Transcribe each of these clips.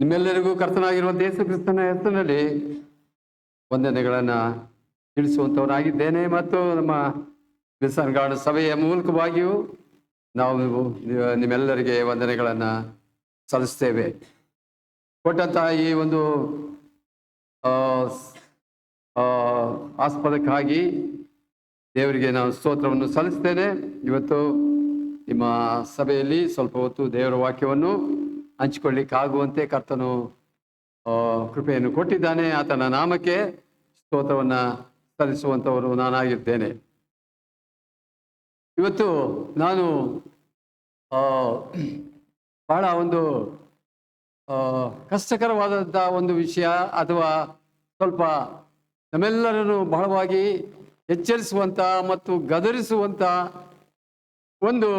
ನಿಮ್ಮೆಲ್ಲರಿಗೂ ಕರ್ತನಾಗಿರುವಂತ ಯೇಸು ಕ್ರಿಸ್ತನ ಹೆಸರಿನಲ್ಲಿ ವಂದನೆಗಳನ್ನ ತಿಳಿಸುವಂತವನಾಗಿದ್ದೇನೆ ಮತ್ತು ನಮ್ಮ ಬಿಸನ್ಗಾಡು ಸಭೆಯ ಮೂಲಕವಾಗಿಯೂ ನಾವು ನಿಮ್ಮೆಲ್ಲರಿಗೆ ವಂದನೆಗಳನ್ನ ಸಲ್ಲಿಸ್ತೇವೆ. ಕೊಟ್ಟಂತಹ ಈ ಒಂದು ಆ, ಆ, ಆಸ್ಪದಕ್ಕಾಗಿ ದೇವರಿಗೆ ನಾನು ಸ್ತೋತ್ರವನ್ನು ಸಲ್ಲಿಸ್ತೇನೆ. ಇವತ್ತು ನಿಮ್ಮ ಸಭೆಯಲ್ಲಿ ಸ್ವಲ್ಪ ಹೊತ್ತು ದೇವರ ವಾಕ್ಯವನ್ನು ಹಂಚಿಕೊಳ್ಳಿಕ್ಕಾಗುವಂತೆ ಕರ್ತನು ಕೃಪೆಯನ್ನು ಕೊಟ್ಟಿದ್ದಾನೆ. ಆತನ ನಾಮಕ್ಕೆ ಸ್ತೋತ್ರವನ್ನ ಸಲ್ಲಿಸುವಂಥವರು ನಾನಾಗಿದ್ದೇನೆ. ಇವತ್ತು ನಾನು ಬಹಳ ಒಂದು ಕಷ್ಟಕರವಾದಂಥ ಒಂದು ವಿಷಯ ಅಥವಾ ಸ್ವಲ್ಪ ನಮ್ಮೆಲ್ಲರನ್ನು ಬಹಳವಾಗಿ ಎಚ್ಚರಿಸುವಂಥ ಮತ್ತು ಗದರಿಸುವಂಥ ಒಂದು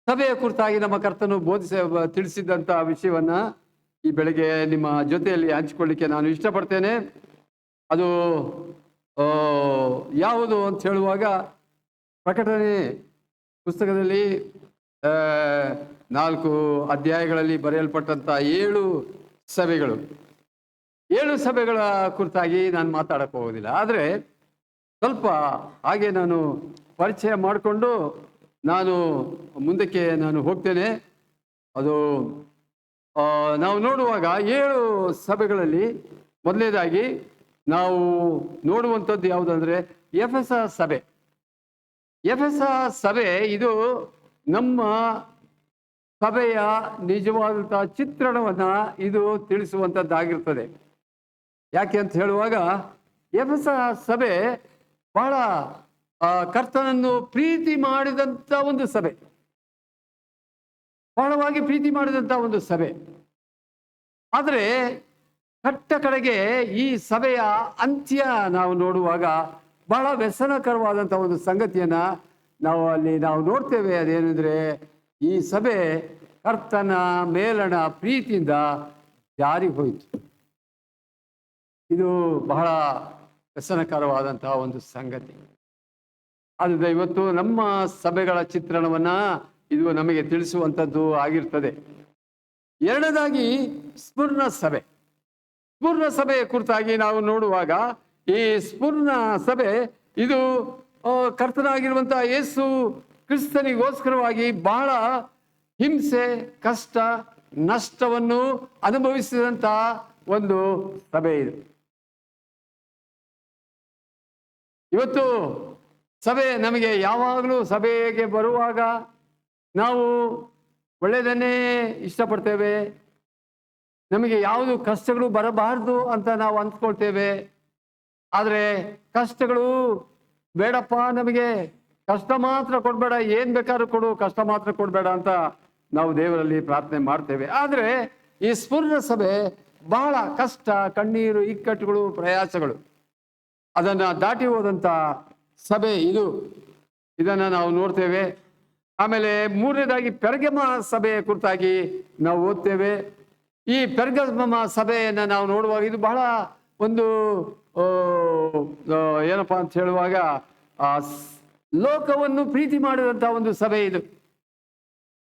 ಸಭೆಯ ಕುರಿತಾಗಿ ನಮ್ಮ ಕರ್ತನು ತಿಳಿಸಿದಂಥ ವಿಷಯವನ್ನ ಈ ಬೆಳಗ್ಗೆ ನಿಮ್ಮ ಜೊತೆಯಲ್ಲಿ ಹಂಚಿಕೊಳ್ಳಿಕ್ಕೆ ನಾನು ಇಷ್ಟಪಡ್ತೇನೆ. ಅದು ಯಾವುದು ಅಂತ ಹೇಳುವಾಗ, ಪ್ರಕಟಣೆ ಪುಸ್ತಕದಲ್ಲಿ 4 ಅಧ್ಯಾಯಗಳಲ್ಲಿ ಬರೆಯಲ್ಪಟ್ಟಂಥ 7 ಸಭೆಗಳು, 7 ಸಭೆಗಳ ಕುರಿತಾಗಿ ನಾನು ಮಾತಾಡಕ್ಕೆ ಹೋಗೋದಿಲ್ಲ. ಆದರೆ ಸ್ವಲ್ಪ ಹಾಗೆ ನಾನು ಪರಿಚಯ ಮಾಡಿಕೊಂಡು ನಾನು ಮುಂದಕ್ಕೆ ಹೋಗ್ತೇನೆ. ಅದು ನಾವು ನೋಡುವಾಗ 7 ಸಭೆಗಳಲ್ಲಿ ಮೊದಲನೇದಾಗಿ ನಾವು ನೋಡುವಂಥದ್ದು ಯಾವುದಂದ್ರೆ ಎಫೆಸ ಸಭೆ. ಎಫೆಸ ಸಭೆ ಇದು ನಮ್ಮ ಸಭೆಯ ನಿಜವಾದಂಥ ಚಿತ್ರಣವನ್ನ ಇದು ತಿಳಿಸುವಂಥದ್ದಾಗಿರ್ತದೆ. ಯಾಕೆ ಅಂತ ಹೇಳುವಾಗ, ಎಫೆಸ ಸಭೆ ಬಹಳ ಕರ್ತನನ್ನು ಪ್ರೀತಿ ಮಾಡಿದಂಥ ಒಂದು ಸಭೆ, ಬಹಳವಾಗಿ ಪ್ರೀತಿ ಮಾಡಿದಂಥ ಒಂದು ಸಭೆ. ಆದರೆ ಕಟ್ಟ ಕಡೆಗೆ ಈ ಸಭೆಯ ಅಂತ್ಯ ನಾವು ನೋಡುವಾಗ ಬಹಳ ವ್ಯಸನಕರವಾದಂಥ ಒಂದು ಸಂಗತಿಯನ್ನ ನಾವು ನೋಡ್ತೇವೆ. ಅದೇನೆಂದ್ರೆ, ಈ ಸಭೆ ಕರ್ತನ ಮೇಲಣ ಪ್ರೀತಿಯಿಂದ ಜಾರಿ ಹೋಯಿತು. ಇದು ಬಹಳ ವ್ಯಸನಕರವಾದಂತಹ ಒಂದು ಸಂಗತಿ. ಆದರೆ ಇವತ್ತು ನಮ್ಮ ಸಭೆಗಳ ಚಿತ್ರಣವನ್ನ ಇದು ನಮಗೆ ತಿಳಿಸುವಂಥದ್ದು ಆಗಿರ್ತದೆ. ಎರಡನೇದಾಗಿ ಸ್ಫುರ್ಣ ಸಭೆ. ಸ್ಫುರ್ಣ ಸಭೆಯ ಕುರಿತಾಗಿ ನಾವು ನೋಡುವಾಗ, ಈ ಸ್ಫುರ್ಣ ಸಭೆ ಇದು ಕರ್ತನಾಗಿರುವಂತಹ ಯೇಸು ಕ್ರಿಸ್ತನಿಗೋಸ್ಕರವಾಗಿ ಬಹಳ ಹಿಂಸೆ, ಕಷ್ಟ, ನಷ್ಟವನ್ನು ಅನುಭವಿಸಿದಂಥ ಒಂದು ಸಭೆ ಇದು. ಇವತ್ತು ಸಭೆ ನಮಗೆ ಯಾವಾಗಲೂ ಸಭೆಗೆ ಬರುವಾಗ ನಾವು ಒಳ್ಳೆಯದನ್ನೇ ಇಷ್ಟಪಡ್ತೇವೆ. ನಮಗೆ ಯಾವುದು ಕಷ್ಟಗಳು ಬರಬಾರ್ದು ಅಂತ ನಾವು ಅಂದ್ಕೊಳ್ತೇವೆ. ಆದರೆ ಕಷ್ಟಗಳು ಬೇಡಪ್ಪ, ನಮಗೆ ಕಷ್ಟ ಮಾತ್ರ ಕೊಡಬೇಡ, ಏನು ಬೇಕಾದ್ರೂ ಕೊಡು, ಕಷ್ಟ ಮಾತ್ರ ಕೊಡಬೇಡ ಅಂತ ನಾವು ದೇವರಲ್ಲಿ ಪ್ರಾರ್ಥನೆ ಮಾಡ್ತೇವೆ. ಆದರೆ ಈ ಸ್ಫುರ್ಣ ಸಭೆ ಬಹಳ ಕಷ್ಟ, ಕಣ್ಣೀರು, ಇಕ್ಕಟ್ಟುಗಳು, ಪ್ರಯಾಸಗಳು ಅದನ್ನ ದಾಟಿ ಹೋದಂಥ ಸಭೆ ಇದು. ಇದನ್ನ ನಾವು ನೋಡ್ತೇವೆ. ಆಮೇಲೆ ಮೂರನೇದಾಗಿ ಪೆರ್ಗಮ ಸಭೆಯ ಕುರಿತಾಗಿ ನಾವು ಓದ್ತೇವೆ. ಈ ಪೆರ್ಗಮ ಸಭೆಯನ್ನು ನಾವು ನೋಡುವಾಗ ಇದು ಬಹಳ ಒಂದು ಏನಪ್ಪಾ ಅಂತ ಹೇಳುವಾಗ, ಲೋಕವನ್ನು ಪ್ರೀತಿ ಮಾಡಿದಂಥ ಒಂದು ಸಭೆ ಇದು.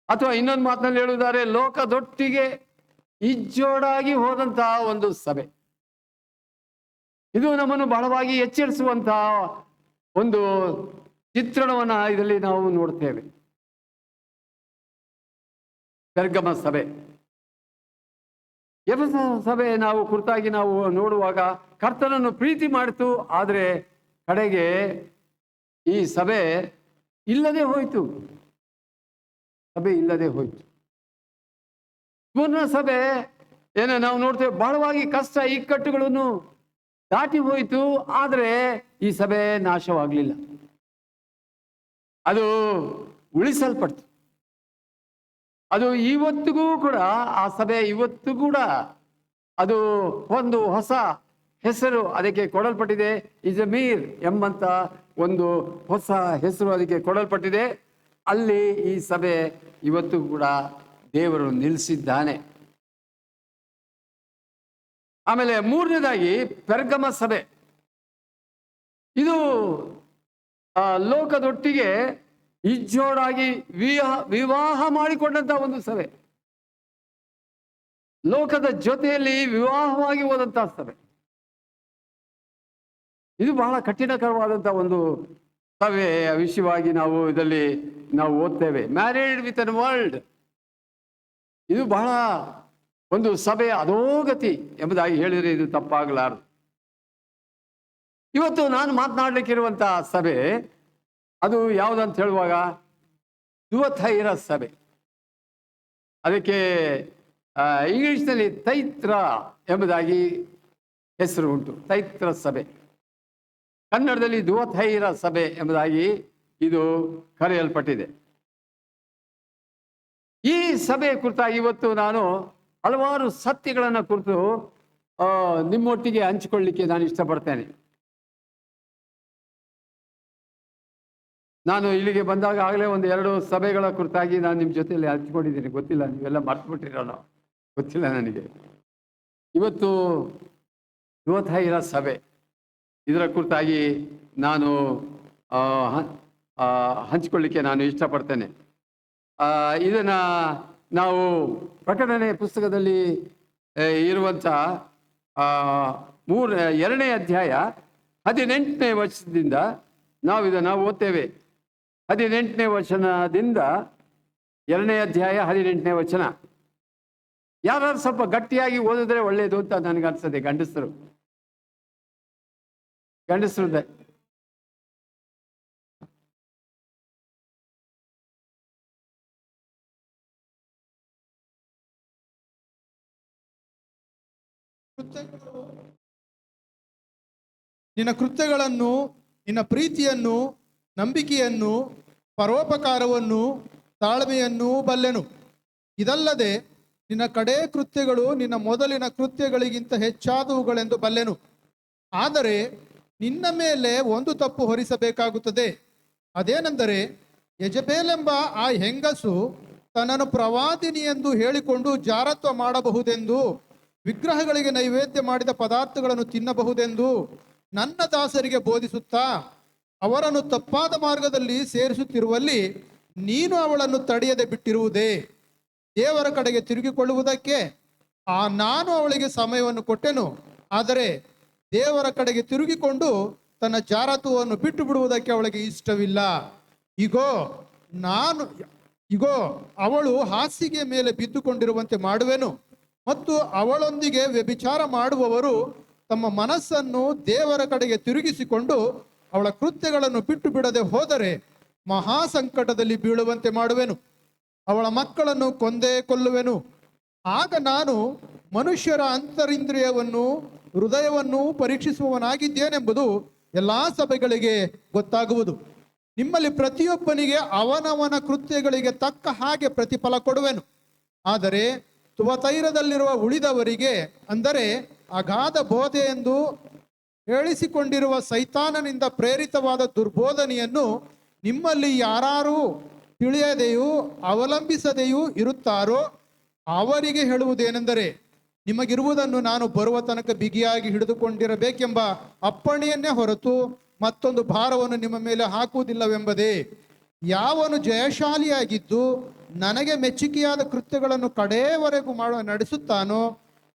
ಅಥವಾ ಇನ್ನೊಂದು ಮಾತಿನಲ್ಲಿ ಹೇಳುವುದಾದ್ರೆ, ಲೋಕದೊಟ್ಟಿಗೆ ಇಜ್ಜೋಡಾಗಿ ಹೋದಂತಹ ಒಂದು ಸಭೆ. ಇದು ನಮ್ಮನ್ನು ಬಹಳವಾಗಿ ಎಚ್ಚರಿಸುವಂತಹ ಒಂದು ಚಿತ್ರಣವನ್ನ ಇದರಲ್ಲಿ ನಾವು ನೋಡ್ತೇವೆ. ಪೆರ್ಗಮ ಸಭೆ, ಎಫೆಸ ಸಭೆ ನಾವು ಕುರಿತಾಗಿ ನಾವು ನೋಡುವಾಗ ಕರ್ತನನ್ನು ಪ್ರೀತಿ ಮಾಡಿತು. ಆದರೆ ಕಡೆಗೆ ಈ ಸಭೆ ಇಲ್ಲದೆ ಹೋಯಿತು. ಸಭೆ ಇಲ್ಲದೆ ಹೋಯಿತು. ಪೂರ್ಣ ಸಭೆ ನಾವು ನೋಡ್ತೇವೆ, ಬಹಳವಾಗಿ ಕಷ್ಟ, ಇಕ್ಕಟ್ಟುಗಳನ್ನು ದಾಟಿ ಹೋಯಿತು. ಆದರೆ ಈ ಸಭೆ ನಾಶವಾಗಲಿಲ್ಲ, ಅದು ಉಳಿಸಲ್ಪಡ್ತು. ಅದು ಇವತ್ತಿಗೂ ಕೂಡ, ಆ ಸಭೆ ಇವತ್ತು ಕೂಡ ಅದು ಒಂದು ಹೊಸ ಹೆಸರು ಅದಕ್ಕೆ ಕೊಡಲ್ಪಟ್ಟಿದೆ. ಇಜಮೀರ್ ಎಂಬಂತ ಒಂದು ಹೊಸ ಹೆಸರು ಅದಕ್ಕೆ ಕೊಡಲ್ಪಟ್ಟಿದೆ. ಅಲ್ಲಿ ಈ ಸಭೆ ಇವತ್ತು ಕೂಡ ದೇವರು ನಿಲ್ಲಿಸಿದ್ದಾನೆ. ಆಮೇಲೆ ಮೂರನೇದಾಗಿ ಪೆರ್ಗಮ ಸಭೆ. ಇದು ಲೋಕದೊಟ್ಟಿಗೆ ಇಜ್ಜೋಡಾಗಿ ವಿವಾಹ ಮಾಡಿಕೊಂಡಂತ ಒಂದು ಸಭೆ. ಲೋಕದ ಜೊತೆಯಲ್ಲಿ ವಿವಾಹವಾಗಿ ಹೋದಂತಹ ಸಭೆ. ಇದು ಬಹಳ ಕಠಿಣಕರವಾದಂತಹ ಒಂದು ಸಭೆಯ ವಿಷಯವಾಗಿ ಇದರಲ್ಲಿ ನಾವು ಓದ್ತೇವೆ. ಮ್ಯಾರಿಡ್ ವಿತ್ ಅನ್ ವರ್ಲ್ಡ್, ಇದು ಬಹಳ ಒಂದು ಸಭೆಯ ಅಧೋಗತಿ ಎಂಬುದಾಗಿ ಹೇಳಿದರೆ ಇದು ತಪ್ಪಾಗಲಾರದು. ಇವತ್ತು ನಾನು ಮಾತನಾಡಲಿಕ್ಕಿರುವಂತಹ ಸಭೆ ಅದು ಯಾವುದಂತ ಹೇಳುವಾಗ ದುವಥೈರ ಸಭೆ. ಅದಕ್ಕೆ ಇಂಗ್ಲಿಷ್ನಲ್ಲಿ ತೈತ್ರ ಎಂಬುದಾಗಿ ಹೆಸರು ಉಂಟು, ತೈತ್ರ ಸಭೆ. ಕನ್ನಡದಲ್ಲಿ ದುವಥೈರ ಸಭೆ ಎಂಬುದಾಗಿ ಇದು ಕರೆಯಲ್ಪಟ್ಟಿದೆ. ಈ ಸಭೆಯ ಕುರಿತಾಗಿ ಇವತ್ತು ನಾನು ಹಲವಾರು ಸತ್ಯಗಳನ್ನು ಕುರಿತು ನಿಮ್ಮೊಟ್ಟಿಗೆ ಹಂಚಿಕೊಳ್ಳಿಕ್ಕೆ ನಾನು ಇಷ್ಟಪಡ್ತೇನೆ. ನಾನು ಇಲ್ಲಿಗೆ ಬಂದಾಗ ಆಗಲೇ ಒಂದು 2 ಸಭೆಗಳ ಕುರಿತಾಗಿ ನಾನು ನಿಮ್ಮ ಜೊತೆಯಲ್ಲಿ ಹಂಚಿಕೊಂಡಿದ್ದೀನಿ. ಗೊತ್ತಿಲ್ಲ, ನೀವೆಲ್ಲ ಮರ್ತುಬಿಟ್ಟಿರೋಣ, ಗೊತ್ತಿಲ್ಲ ನನಗೆ. ಇವತ್ತು ದುವಥೈರ ಸಭೆ ಇದರ ಕುರಿತಾಗಿ ನಾನು ಹಂಚಿಕೊಳ್ಳಿಕ್ಕೆ ನಾನು ಇಷ್ಟಪಡ್ತೇನೆ. ಇದನ್ನ ನಾವು ಪ್ರಕಟಣೆ ಪುಸ್ತಕದಲ್ಲಿ ಇರುವಂಥ 2ನೇ ಅಧ್ಯಾಯ 18ನೇ ವಚನದಿಂದ ನಾವು ಇದನ್ನು ಓದ್ತೇವೆ. 18ನೇ ವಚನದಿಂದ 2ನೇ ಅಧ್ಯಾಯ 18ನೇ ವಚನ. ಯಾರು ಸ್ವಲ್ಪ ಗಟ್ಟಿಯಾಗಿ ಓದಿದ್ರೆ ಒಳ್ಳೆಯದು ಅಂತ ನನಗನ್ಸುತ್ತೆ. ಗಂಡಸರು ನಿನ್ನ ಕೃತ್ಯಗಳನ್ನು, ನಿನ್ನ ಪ್ರೀತಿಯನ್ನು, ನಂಬಿಕೆಯನ್ನು, ಪರೋಪಕಾರವನ್ನು, ತಾಳ್ಮೆಯನ್ನು ಬಲ್ಲೆನು. ಇದಲ್ಲದೆ ನಿನ್ನ ಕಡೇ ಕೃತ್ಯಗಳು ನಿನ್ನ ಮೊದಲಿನ ಕೃತ್ಯಗಳಿಗಿಂತ ಹೆಚ್ಚಾದವುಗಳೆಂದು ಬಲ್ಲೆನು. ಆದರೆ ನಿನ್ನ ಮೇಲೆ ಒಂದು ತಪ್ಪು ಹೊರಿಸಬೇಕಾಗುತ್ತದೆ. ಅದೇನೆಂದರೆ, ಯಜಬೇಲೆಂಬ ಆ ಹೆಂಗಸು ತನ್ನನ್ನು ಪ್ರವಾದಿನಿ ಎಂದು ಹೇಳಿಕೊಂಡು ಜಾರತ್ವ ಮಾಡಬಹುದೆಂದು, ವಿಗ್ರಹಗಳಿಗೆ ನೈವೇದ್ಯ ಮಾಡಿದ ಪದಾರ್ಥಗಳನ್ನು ತಿನ್ನಬಹುದೆಂದು ನನ್ನ ದಾಸರಿಗೆ ಬೋಧಿಸುತ್ತಾ ಅವರನ್ನು ತಪ್ಪಾದ ಮಾರ್ಗದಲ್ಲಿ ಸೇರಿಸುತ್ತಿರುವಲ್ಲಿ ನೀನು ಅವಳನ್ನು ತಡೆಯದೆ ಬಿಟ್ಟಿರುವುದೇ? ದೇವರ ಕಡೆಗೆ ತಿರುಗಿಕೊಳ್ಳುವುದಕ್ಕೆ ನಾನು ಅವಳಿಗೆ ಸಮಯವನ್ನು ಕೊಟ್ಟೆನು. ಆದರೆ ದೇವರ ಕಡೆಗೆ ತಿರುಗಿಕೊಂಡು ತನ್ನ ಜಾರತ್ವವನ್ನು ಬಿಟ್ಟು ಬಿಡುವುದಕ್ಕೆ ಅವಳಿಗೆ ಇಷ್ಟವಿಲ್ಲ. ಇಗೋ ಅವಳು ಹಾಸಿಗೆ ಮೇಲೆ ಬಿದ್ದುಕೊಂಡಿರುವಂತೆ ಮಾಡುವೆನು. ಮತ್ತು ಅವಳೊಂದಿಗೆ ವ್ಯಭಿಚಾರ ಮಾಡುವವರು ತಮ್ಮ ಮನಸ್ಸನ್ನು ದೇವರ ಕಡೆಗೆ ತಿರುಗಿಸಿಕೊಂಡು ಅವಳ ಕೃತ್ಯಗಳನ್ನು ಬಿಟ್ಟು ಬಿಡದೆ ಹೋದರೆ ಮಹಾ ಸಂಕಟದಲ್ಲಿ ಬೀಳುವಂತೆ ಮಾಡುವೆನು. ಅವಳ ಮಕ್ಕಳನ್ನು ಕೊಂದೇ ಕೊಲ್ಲುವೆನು. ಆಗ ನಾನು ಮನುಷ್ಯರ ಅಂತರಿಂದ್ರಿಯವನ್ನು, ಹೃದಯವನ್ನು ಪರೀಕ್ಷಿಸುವವನಾಗಿದ್ದೇನೆಂಬುದು ಎಲ್ಲಾ ಸಭೆಗಳಿಗೆ ಗೊತ್ತಾಗುವುದು. ನಿಮ್ಮಲ್ಲಿ ಪ್ರತಿಯೊಬ್ಬನಿಗೆ ಅವನವನ ಕೃತ್ಯಗಳಿಗೆ ತಕ್ಕ ಹಾಗೆ ಪ್ರತಿಫಲ ಕೊಡುವೆನು. ಆದರೆ ತುವತೈರದಲ್ಲಿರುವ ಉಳಿದವರಿಗೆ, ಅಂದರೆ ಅಗಾಧ ಬೋಧೆ ಎಂದು ಹೇಳಿಸಿಕೊಂಡಿರುವ ಸೈತಾನನಿಂದ ಪ್ರೇರಿತವಾದ ದುರ್ಬೋಧನೆಯನ್ನು ನಿಮ್ಮಲ್ಲಿ ಯಾರು ತಿಳಿಯದೆಯೂ ಅವಲಂಬಿಸದೆಯೂ ಇರುತ್ತಾರೋ ಅವರಿಗೆ ಹೇಳುವುದೇನೆಂದರೆ, ನಿಮಗಿರುವುದನ್ನು ನಾನು ಬರುವ ತನಕ ಬಿಗಿಯಾಗಿ ಹಿಡಿದುಕೊಂಡಿರಬೇಕೆಂಬ ಅಪ್ಪಣೆಯನ್ನೇ ಹೊರತು ಮತ್ತೊಂದು ಭಾರವನ್ನು ನಿಮ್ಮ ಮೇಲೆ ಹಾಕುವುದಿಲ್ಲವೆಂಬುದೇ. ಯಾವನು ಜಯಶಾಲಿಯಾಗಿದ್ದು ನನಗೆ ಮೆಚ್ಚುಗೆಯಾದ ಕೃತ್ಯಗಳನ್ನು ಕಡೆಯವರೆಗೂ ನಡೆಸುತ್ತಾನೋ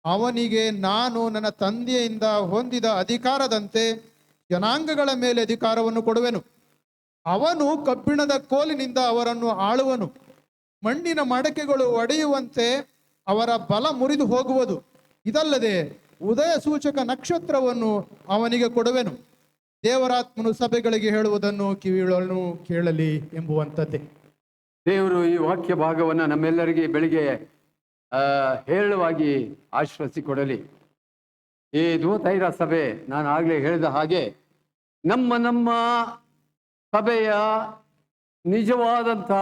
ಅವನಿಗೆ ನಾನು ನನ್ನ ತಂದೆಯಿಂದ ಹೊಂದಿದ ಅಧಿಕಾರದಂತೆ ಜನಾಂಗಗಳ ಮೇಲೆ ಅಧಿಕಾರವನ್ನು ಕೊಡುವೆನು. ಅವನು ಕಬ್ಬಿಣದ ಕೋಲಿನಿಂದ ಅವರನ್ನು ಆಳುವನು. ಮಣ್ಣಿನ ಮಡಕೆಗಳು ಒಡೆಯುವಂತೆ ಅವರ ಬಲ ಮುರಿದು ಹೋಗುವುದು. ಇದಲ್ಲದೆ ಉದಯ ಸೂಚಕ ನಕ್ಷತ್ರವನ್ನು ಅವನಿಗೆ ಕೊಡುವೆನು. ದೇವರಾತ್ಮನು ಸಭೆಗಳಿಗೆ ಹೇಳುವುದನ್ನು ಕಿವಿಗಳನ್ನು ಕೇಳಲಿ ಎಂಬುವಂಥದ್ದೇ. ದೇವರು ಈ ವಾಕ್ಯ ಭಾಗವನ್ನು ನಮ್ಮೆಲ್ಲರಿಗೆ ಬೆಳಿಗ್ಗೆ ಹೇರಳವಾಗಿ ಆಶ್ವಸಿಕೊಡಲಿ. ಈ ದುವಥೈರ ಸಭೆ ನಾನು ಆಗಲೇ ಹೇಳಿದ ಹಾಗೆ ನಮ್ಮ ಸಭೆಯ ನಿಜವಾದಂಥ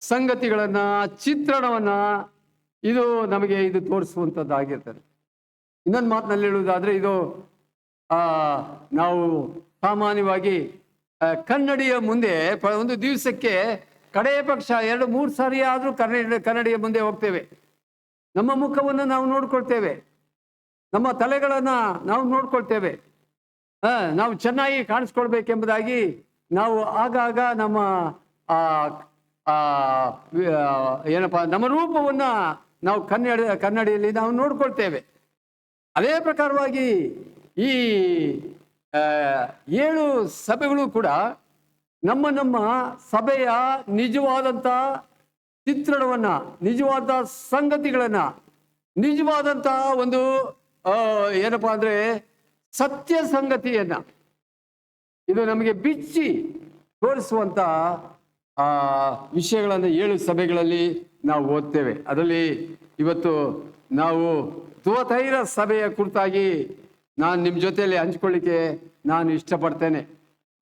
ಸಂಗತಿಗಳನ್ನು, ಚಿತ್ರಣವನ್ನು ಇದು ನಮಗೆ ತೋರಿಸುವಂಥದ್ದಾಗಿರ್ತದೆ. ಇನ್ನೊಂದು ಮಾತಿನಲ್ಲಿ ಹೇಳುವುದಾದರೆ, ಇದು ನಾವು ಸಾಮಾನ್ಯವಾಗಿ ಕನ್ನಡಿಯ ಮುಂದೆ ಒಂದು ದಿವಸಕ್ಕೆ ಕಡೆಯ ಪಕ್ಷ 2-3 ಸಾರಿ ಆದರೂ ಕನ್ನಡಿಯ ಮುಂದೆ ಹೋಗ್ತೇವೆ. ನಮ್ಮ ಮುಖವನ್ನು ನಾವು ನೋಡ್ಕೊಳ್ತೇವೆ, ನಮ್ಮ ತಲೆಗಳನ್ನು ನಾವು ನೋಡ್ಕೊಳ್ತೇವೆ. ನಾವು ಚೆನ್ನಾಗಿ ಕಾಣಿಸ್ಕೊಳ್ಬೇಕೆಂಬುದಾಗಿ ನಾವು ಆಗಾಗ ನಮ್ಮ ನಮ್ಮ ರೂಪವನ್ನು ನಾವು ಕನ್ನಡಿಯಲ್ಲಿ ನಾವು ನೋಡ್ಕೊಳ್ತೇವೆ. ಅದೇ ಪ್ರಕಾರವಾಗಿ ಈ 7 ಸಭೆಗಳು ಕೂಡ ನಮ್ಮ ಸಭೆಯ ನಿಜವಾದಂಥ ಚಿತ್ರಣವನ್ನ, ನಿಜವಾದ ಸಂಗತಿಗಳನ್ನ, ನಿಜವಾದಂಥ ಒಂದು ಏನಪ್ಪಾ ಅಂದ್ರೆ ಸತ್ಯ ಸಂಗತಿಯನ್ನ ಇದು ನಮಗೆ ಬಿಚ್ಚಿ ತೋರಿಸುವಂತ ವಿಷಯಗಳನ್ನು 7 ಸಭೆಗಳಲ್ಲಿ ನಾವು ಓದ್ತೇವೆ. ಅದರಲ್ಲಿ ಇವತ್ತು ನಾವು ತುವತೈರ ಸಭೆಯ ಕುರಿತಾಗಿ ನಾನು ನಿಮ್ಮ ಜೊತೆಯಲ್ಲಿ ಹಂಚ್ಕೊಳ್ಳಿಕ್ಕೆ ನಾನು ಇಷ್ಟಪಡ್ತೇನೆ.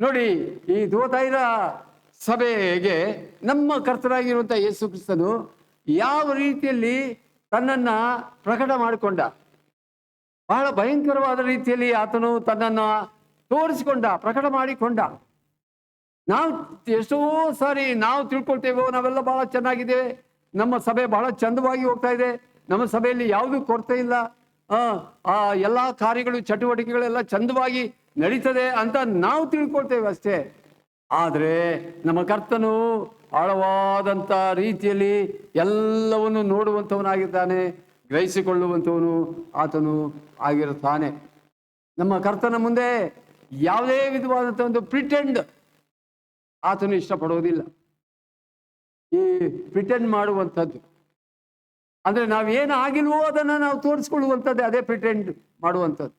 ನೋಡಿ, ಈ ತುವತೈರ ಸಭೆಗೆ ನಮ್ಮ ಕರ್ತನಾಗಿರುವಂಥ ಯೇಸು ಕ್ರಿಸ್ತನು ಯಾವ ರೀತಿಯಲ್ಲಿ ತನ್ನನ್ನು ಪ್ರಕಟ ಮಾಡಿಕೊಂಡ, ಬಹಳ ಭಯಂಕರವಾದ ರೀತಿಯಲ್ಲಿ ಆತನು ತನ್ನನ್ನು ತೋರಿಸಿಕೊಂಡ, ಪ್ರಕಟ ಮಾಡಿಕೊಂಡ. ನಾವು ಎಷ್ಟೋ ಸಾರಿ ನಾವು ತಿಳ್ಕೊಳ್ತೇವೋ, ನಾವೆಲ್ಲ ಬಹಳ ಚೆನ್ನಾಗಿದ್ದೇವೆ, ನಮ್ಮ ಸಭೆ ಬಹಳ ಚಂದವಾಗಿ ಹೋಗ್ತಾ ಇದೆ, ನಮ್ಮ ಸಭೆಯಲ್ಲಿ ಯಾವುದೂ ಕೊರತೆ ಇಲ್ಲ, ಎಲ್ಲ ಕಾರ್ಯಗಳು ಚಟುವಟಿಕೆಗಳೆಲ್ಲ ಚಂದವಾಗಿ ನಡೀತದೆ ಅಂತ ನಾವು ತಿಳ್ಕೊಳ್ತೇವೆ ಅಷ್ಟೇ. ಆದರೆ ನಮ್ಮ ಕರ್ತನು ಆಳವಾದಂಥ ರೀತಿಯಲ್ಲಿ ಎಲ್ಲವನ್ನು ನೋಡುವಂಥವನಾಗಿದ್ದಾನೆ, ಗ್ರಹಿಸಿಕೊಳ್ಳುವಂಥವನು ಆತನು ಆಗಿರುತ್ತಾನೆ. ನಮ್ಮ ಕರ್ತನ ಮುಂದೆ ಯಾವುದೇ ವಿಧವಾದಂಥ ಒಂದು ಪ್ರಿಟೆಂಡ್ ಆತನು ಇಷ್ಟಪಡೋದಿಲ್ಲ. ಈ ಪ್ರಿಟೆಂಡ್ ಮಾಡುವಂಥದ್ದು ಅಂದ್ರೆ ನಾವೇನು ಆಗಿಲ್ವೋ ಅದನ್ನು ನಾವು ತೋರಿಸ್ಕೊಳ್ಳುವಂಥದ್ದೇ, ಅದೇ ಪ್ರಿಟೆಂಡ್ ಮಾಡುವಂಥದ್ದು.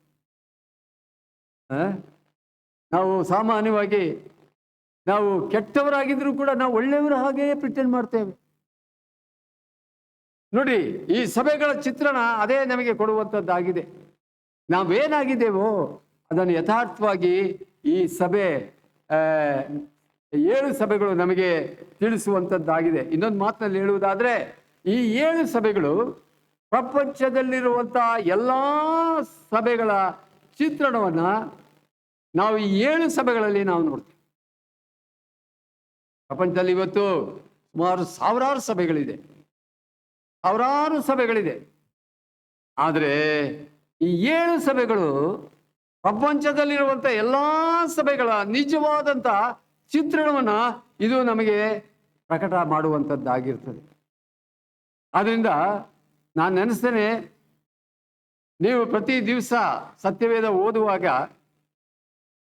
ನಾವು ಸಾಮಾನ್ಯವಾಗಿ ನಾವು ಕೆಟ್ಟವರಾಗಿದ್ರೂ ಕೂಡ ನಾವು ಒಳ್ಳೆಯವರ ಹಾಗೆಯೇ ಪ್ರಿಟೆಂಡ್ ಮಾಡ್ತೇವೆ. ನೋಡಿ, ಈ ಸಭೆಗಳ ಚಿತ್ರಣ ಅದೇ ನಮಗೆ ಕೊಡುವಂಥದ್ದಾಗಿದೆ. ನಾವೇನಾಗಿದ್ದೇವೋ ಅದನ್ನು ಯಥಾರ್ಥವಾಗಿ ಈ ಸಭೆ 7 ಸಭೆಗಳು ನಮಗೆ ತಿಳಿಸುವಂಥದ್ದಾಗಿದೆ. ಇನ್ನೊಂದು ಮಾತಿನಲ್ಲಿ ಹೇಳುವುದಾದ್ರೆ, ಈ 7 ಸಭೆಗಳು ಪ್ರಪಂಚದಲ್ಲಿರುವಂತಹ ಎಲ್ಲ ಸಭೆಗಳ ಚಿತ್ರಣವನ್ನ ನಾವು ಈ 7 ಸಭೆಗಳಲ್ಲಿ ನಾವು ನೋಡ್ತೀವಿ. ಪ್ರಪಂಚದಲ್ಲಿ ಇವತ್ತು ಸುಮಾರು ಸಾವಿರಾರು ಸಭೆಗಳಿದೆ. ಆದರೆ ಈ 7 ಸಭೆಗಳು ಪ್ರಪಂಚದಲ್ಲಿರುವಂಥ ಎಲ್ಲ ಸಭೆಗಳ ನಿಜವಾದಂಥ ಚಿತ್ರಣವನ್ನ ಇದು ನಮಗೆ ಪ್ರಕಟ ಮಾಡುವಂಥದ್ದಾಗಿರ್ತದೆ. ಆದ್ರಿಂದ ನಾನು ನೆನೆಸ್ತೇನೆ, ನೀವು ಪ್ರತಿ ದಿವಸ ಸತ್ಯವೇದ ಓದುವಾಗ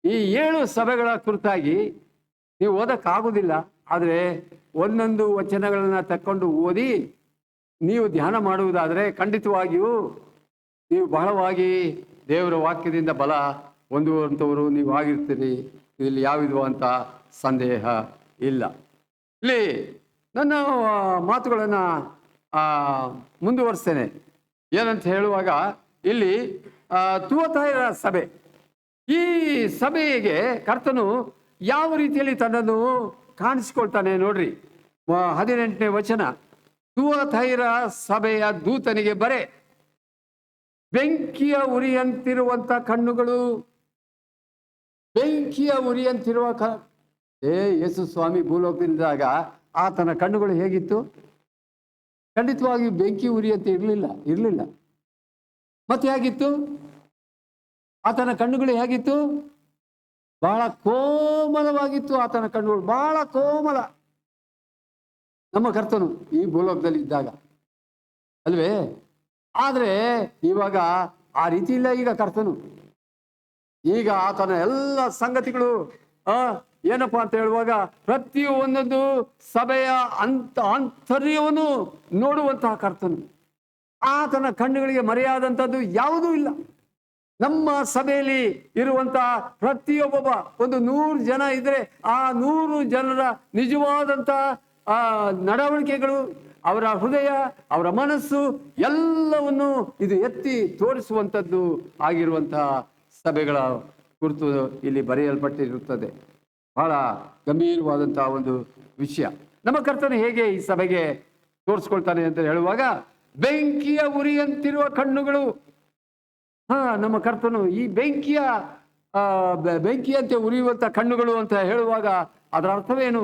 ಈ 7 ಸಭೆಗಳ ಕುರಿತಾಗಿ ನೀವು ಓದಕ್ಕಾಗೋದಿಲ್ಲ, ಆದರೆ ಒಂದೊಂದು ವಚನಗಳನ್ನ ತಕ್ಕೊಂಡು ಓದಿ ನೀವು ಧ್ಯಾನ ಮಾಡುವುದಾದರೆ ಖಂಡಿತವಾಗಿಯೂ ನೀವು ಬಹಳವಾಗಿ ದೇವರ ವಾಕ್ಯದಿಂದ ಬಲ ಹೊಂದುವಂಥವರು ನೀವು ಆಗಿರ್ತೀರಿ. ಇಲ್ಲಿ ಯಾವ ವಿಧವಾದಂಥ ಸಂದೇಹ ಇಲ್ಲ. ಇಲ್ಲಿ ನನ್ನ ಮಾತುಗಳನ್ನು ಮುಂದುವರಿಸ್ತೇನೆ. ಏನಂತ ಹೇಳುವಾಗ ಇಲ್ಲಿ ತುವತೈರ ಸಭೆ, ಈ ಸಭೆಗೆ ಕರ್ತನು ಯಾವ ರೀತಿಯಲ್ಲಿ ತನ್ನನ್ನು ಕಾಣಿಸಿಕೊಳ್ತಾನೆ ನೋಡ್ರಿ. 18ನೇ ವಚನ, ತುವತೈರ ಸಭೆಯ ದೂತನಿಗೆ ಬರೆ, ಬೆಂಕಿಯ ಉರಿಯಂತಿರುವಂತ ಕಣ್ಣುಗಳು, ಬೆಂಕಿಯ ಉರಿಯಂತಿರುವ ಯೇಸು ಸ್ವಾಮಿ ಭೂಲೋಕದಿಂದಾಗ ಆತನ ಕಣ್ಣುಗಳು ಹೇಗಿತ್ತು? ಖಂಡಿತವಾಗಿ ಬೆಂಕಿ ಉರಿಯಂತ ಇರಲಿಲ್ಲ. ಮತ್ತೆ ಹೇಗಿತ್ತು ಆತನ ಕಣ್ಣುಗಳು? ಹೇಗಿತ್ತು? ಬಹಳ ಕೋಮಲವಾಗಿತ್ತು ಆತನ ಕಣ್ಣುಗಳು, ಬಹಳ ಕೋಮಲ. ನಮ್ಮ ಕರ್ತನು ಈ ಭೂಲೋಕದಲ್ಲಿ ಇದ್ದಾಗ ಅಲ್ವೇ? ಆದರೆ ಇವಾಗ ಆ ರೀತಿ ಇಲ್ಲ. ಈಗ ಕರ್ತನು, ಈಗ ಆತನ ಎಲ್ಲ ಸಂಗತಿಗಳು ಏನಪ್ಪಾ ಅಂತ ಹೇಳುವಾಗ ಪ್ರತಿಯೊಂದೊಂದು ಸಭೆಯ ಆಂತರ್ಯವನ್ನು ನೋಡುವಂತಹ ಕರ್ತನು. ಆತನ ಕಣ್ಣುಗಳಿಗೆ ಮರೆಯಾದಂಥದ್ದು ಯಾವುದೂ ಇಲ್ಲ. ನಮ್ಮ ಸಭೆಯಲ್ಲಿ ಇರುವಂತಹ ಪ್ರತಿಯೊಬ್ಬ ಒಂದು 100 ಜನ ಇದ್ರೆ ಆ 100 ಜನರ ನಿಜವಾದಂತಹ ನಡವಳಿಕೆಗಳು, ಅವರ ಹೃದಯ, ಅವರ ಮನಸ್ಸು ಎಲ್ಲವನ್ನು ಇದು ಎತ್ತಿ ತೋರಿಸುವಂಥದ್ದು ಆಗಿರುವಂತಹ ಸಭೆಗಳ ಕುರಿತು ಇಲ್ಲಿ ಬರೆಯಲ್ಪಟ್ಟಿರುತ್ತದೆ. ಬಹಳ ಗಂಭೀರವಾದಂತಹ ಒಂದು ವಿಷಯ. ನಮ್ಮ ಕರ್ತನು ಹೇಗೆ ಈ ಸಭೆಗೆ ತೋರಿಸ್ಕೊಳ್ತಾನೆ ಅಂತ ಹೇಳುವಾಗ, ಬೆಂಕಿಯ ಉರಿಯಂತಿರುವ ಕಣ್ಣುಗಳು. ನಮ್ಮ ಕರ್ತನು ಈ ಬೆಂಕಿಯಂತೆ ಉರಿಯುವಂಥ ಕಣ್ಣುಗಳು ಅಂತ ಹೇಳುವಾಗ ಅದರ ಅರ್ಥವೇನು?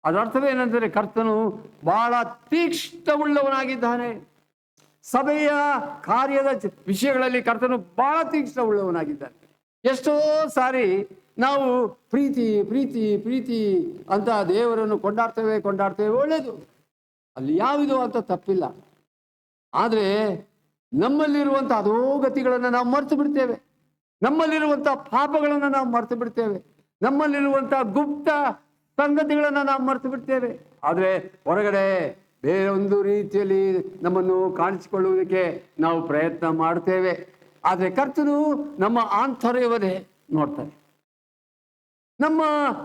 ಅದರ ಅರ್ಥವೇನೆಂದರೆ ಕರ್ತನು ಬಹಳ ತೀಕ್ಷ್ಣವುಳ್ಳವನಾಗಿದ್ದಾನೆ. ಸಭೆಯ ಕಾರ್ಯದ ವಿಷಯಗಳಲ್ಲಿ ಕರ್ತನು ಬಹಳ ತೀಕ್ಷ್ಣವುಳ್ಳವನಾಗಿದ್ದಾನೆ. ಎಷ್ಟೋ ಸಾರಿ ನಾವು ಪ್ರೀತಿ ಪ್ರೀತಿ ಪ್ರೀತಿ ಅಂತ ದೇವರನ್ನು ಕೊಂಡಾಡ್ತೇವೆ, ಒಳ್ಳೆಯದು, ಅಲ್ಲಿ ಯಾವುದೋ ಅಂತ ತಪ್ಪಿಲ್ಲ. ಆದರೆ ನಮ್ಮಲ್ಲಿರುವಂಥ ಅಧೋಗತಿಗಳನ್ನು ನಾವು ಮರೆತು ಬಿಡ್ತೇವೆ. ನಮ್ಮಲ್ಲಿರುವಂಥ ಪಾಪಗಳನ್ನು ನಾವು ಮರೆತು ಬಿಡ್ತೇವೆ. ನಮ್ಮಲ್ಲಿರುವಂಥ ಗುಪ್ತ ಸಂಗತಿಗಳನ್ನು ನಾವು ಮರೆತು ಬಿಡ್ತೇವೆ. ಆದರೆ ಹೊರಗಡೆ ಬೇರೊಂದು ರೀತಿಯಲ್ಲಿ ನಮ್ಮನ್ನು ಕಾಣಿಸಿಕೊಳ್ಳುವುದಕ್ಕೆ ನಾವು ಪ್ರಯತ್ನ ಮಾಡ್ತೇವೆ. ಆದರೆ ಕರ್ತನು ನಮ್ಮ ಆಂತರ್ಯವನ್ನೇ ನೋಡ್ತಾನೆ, ನಮ್ಮ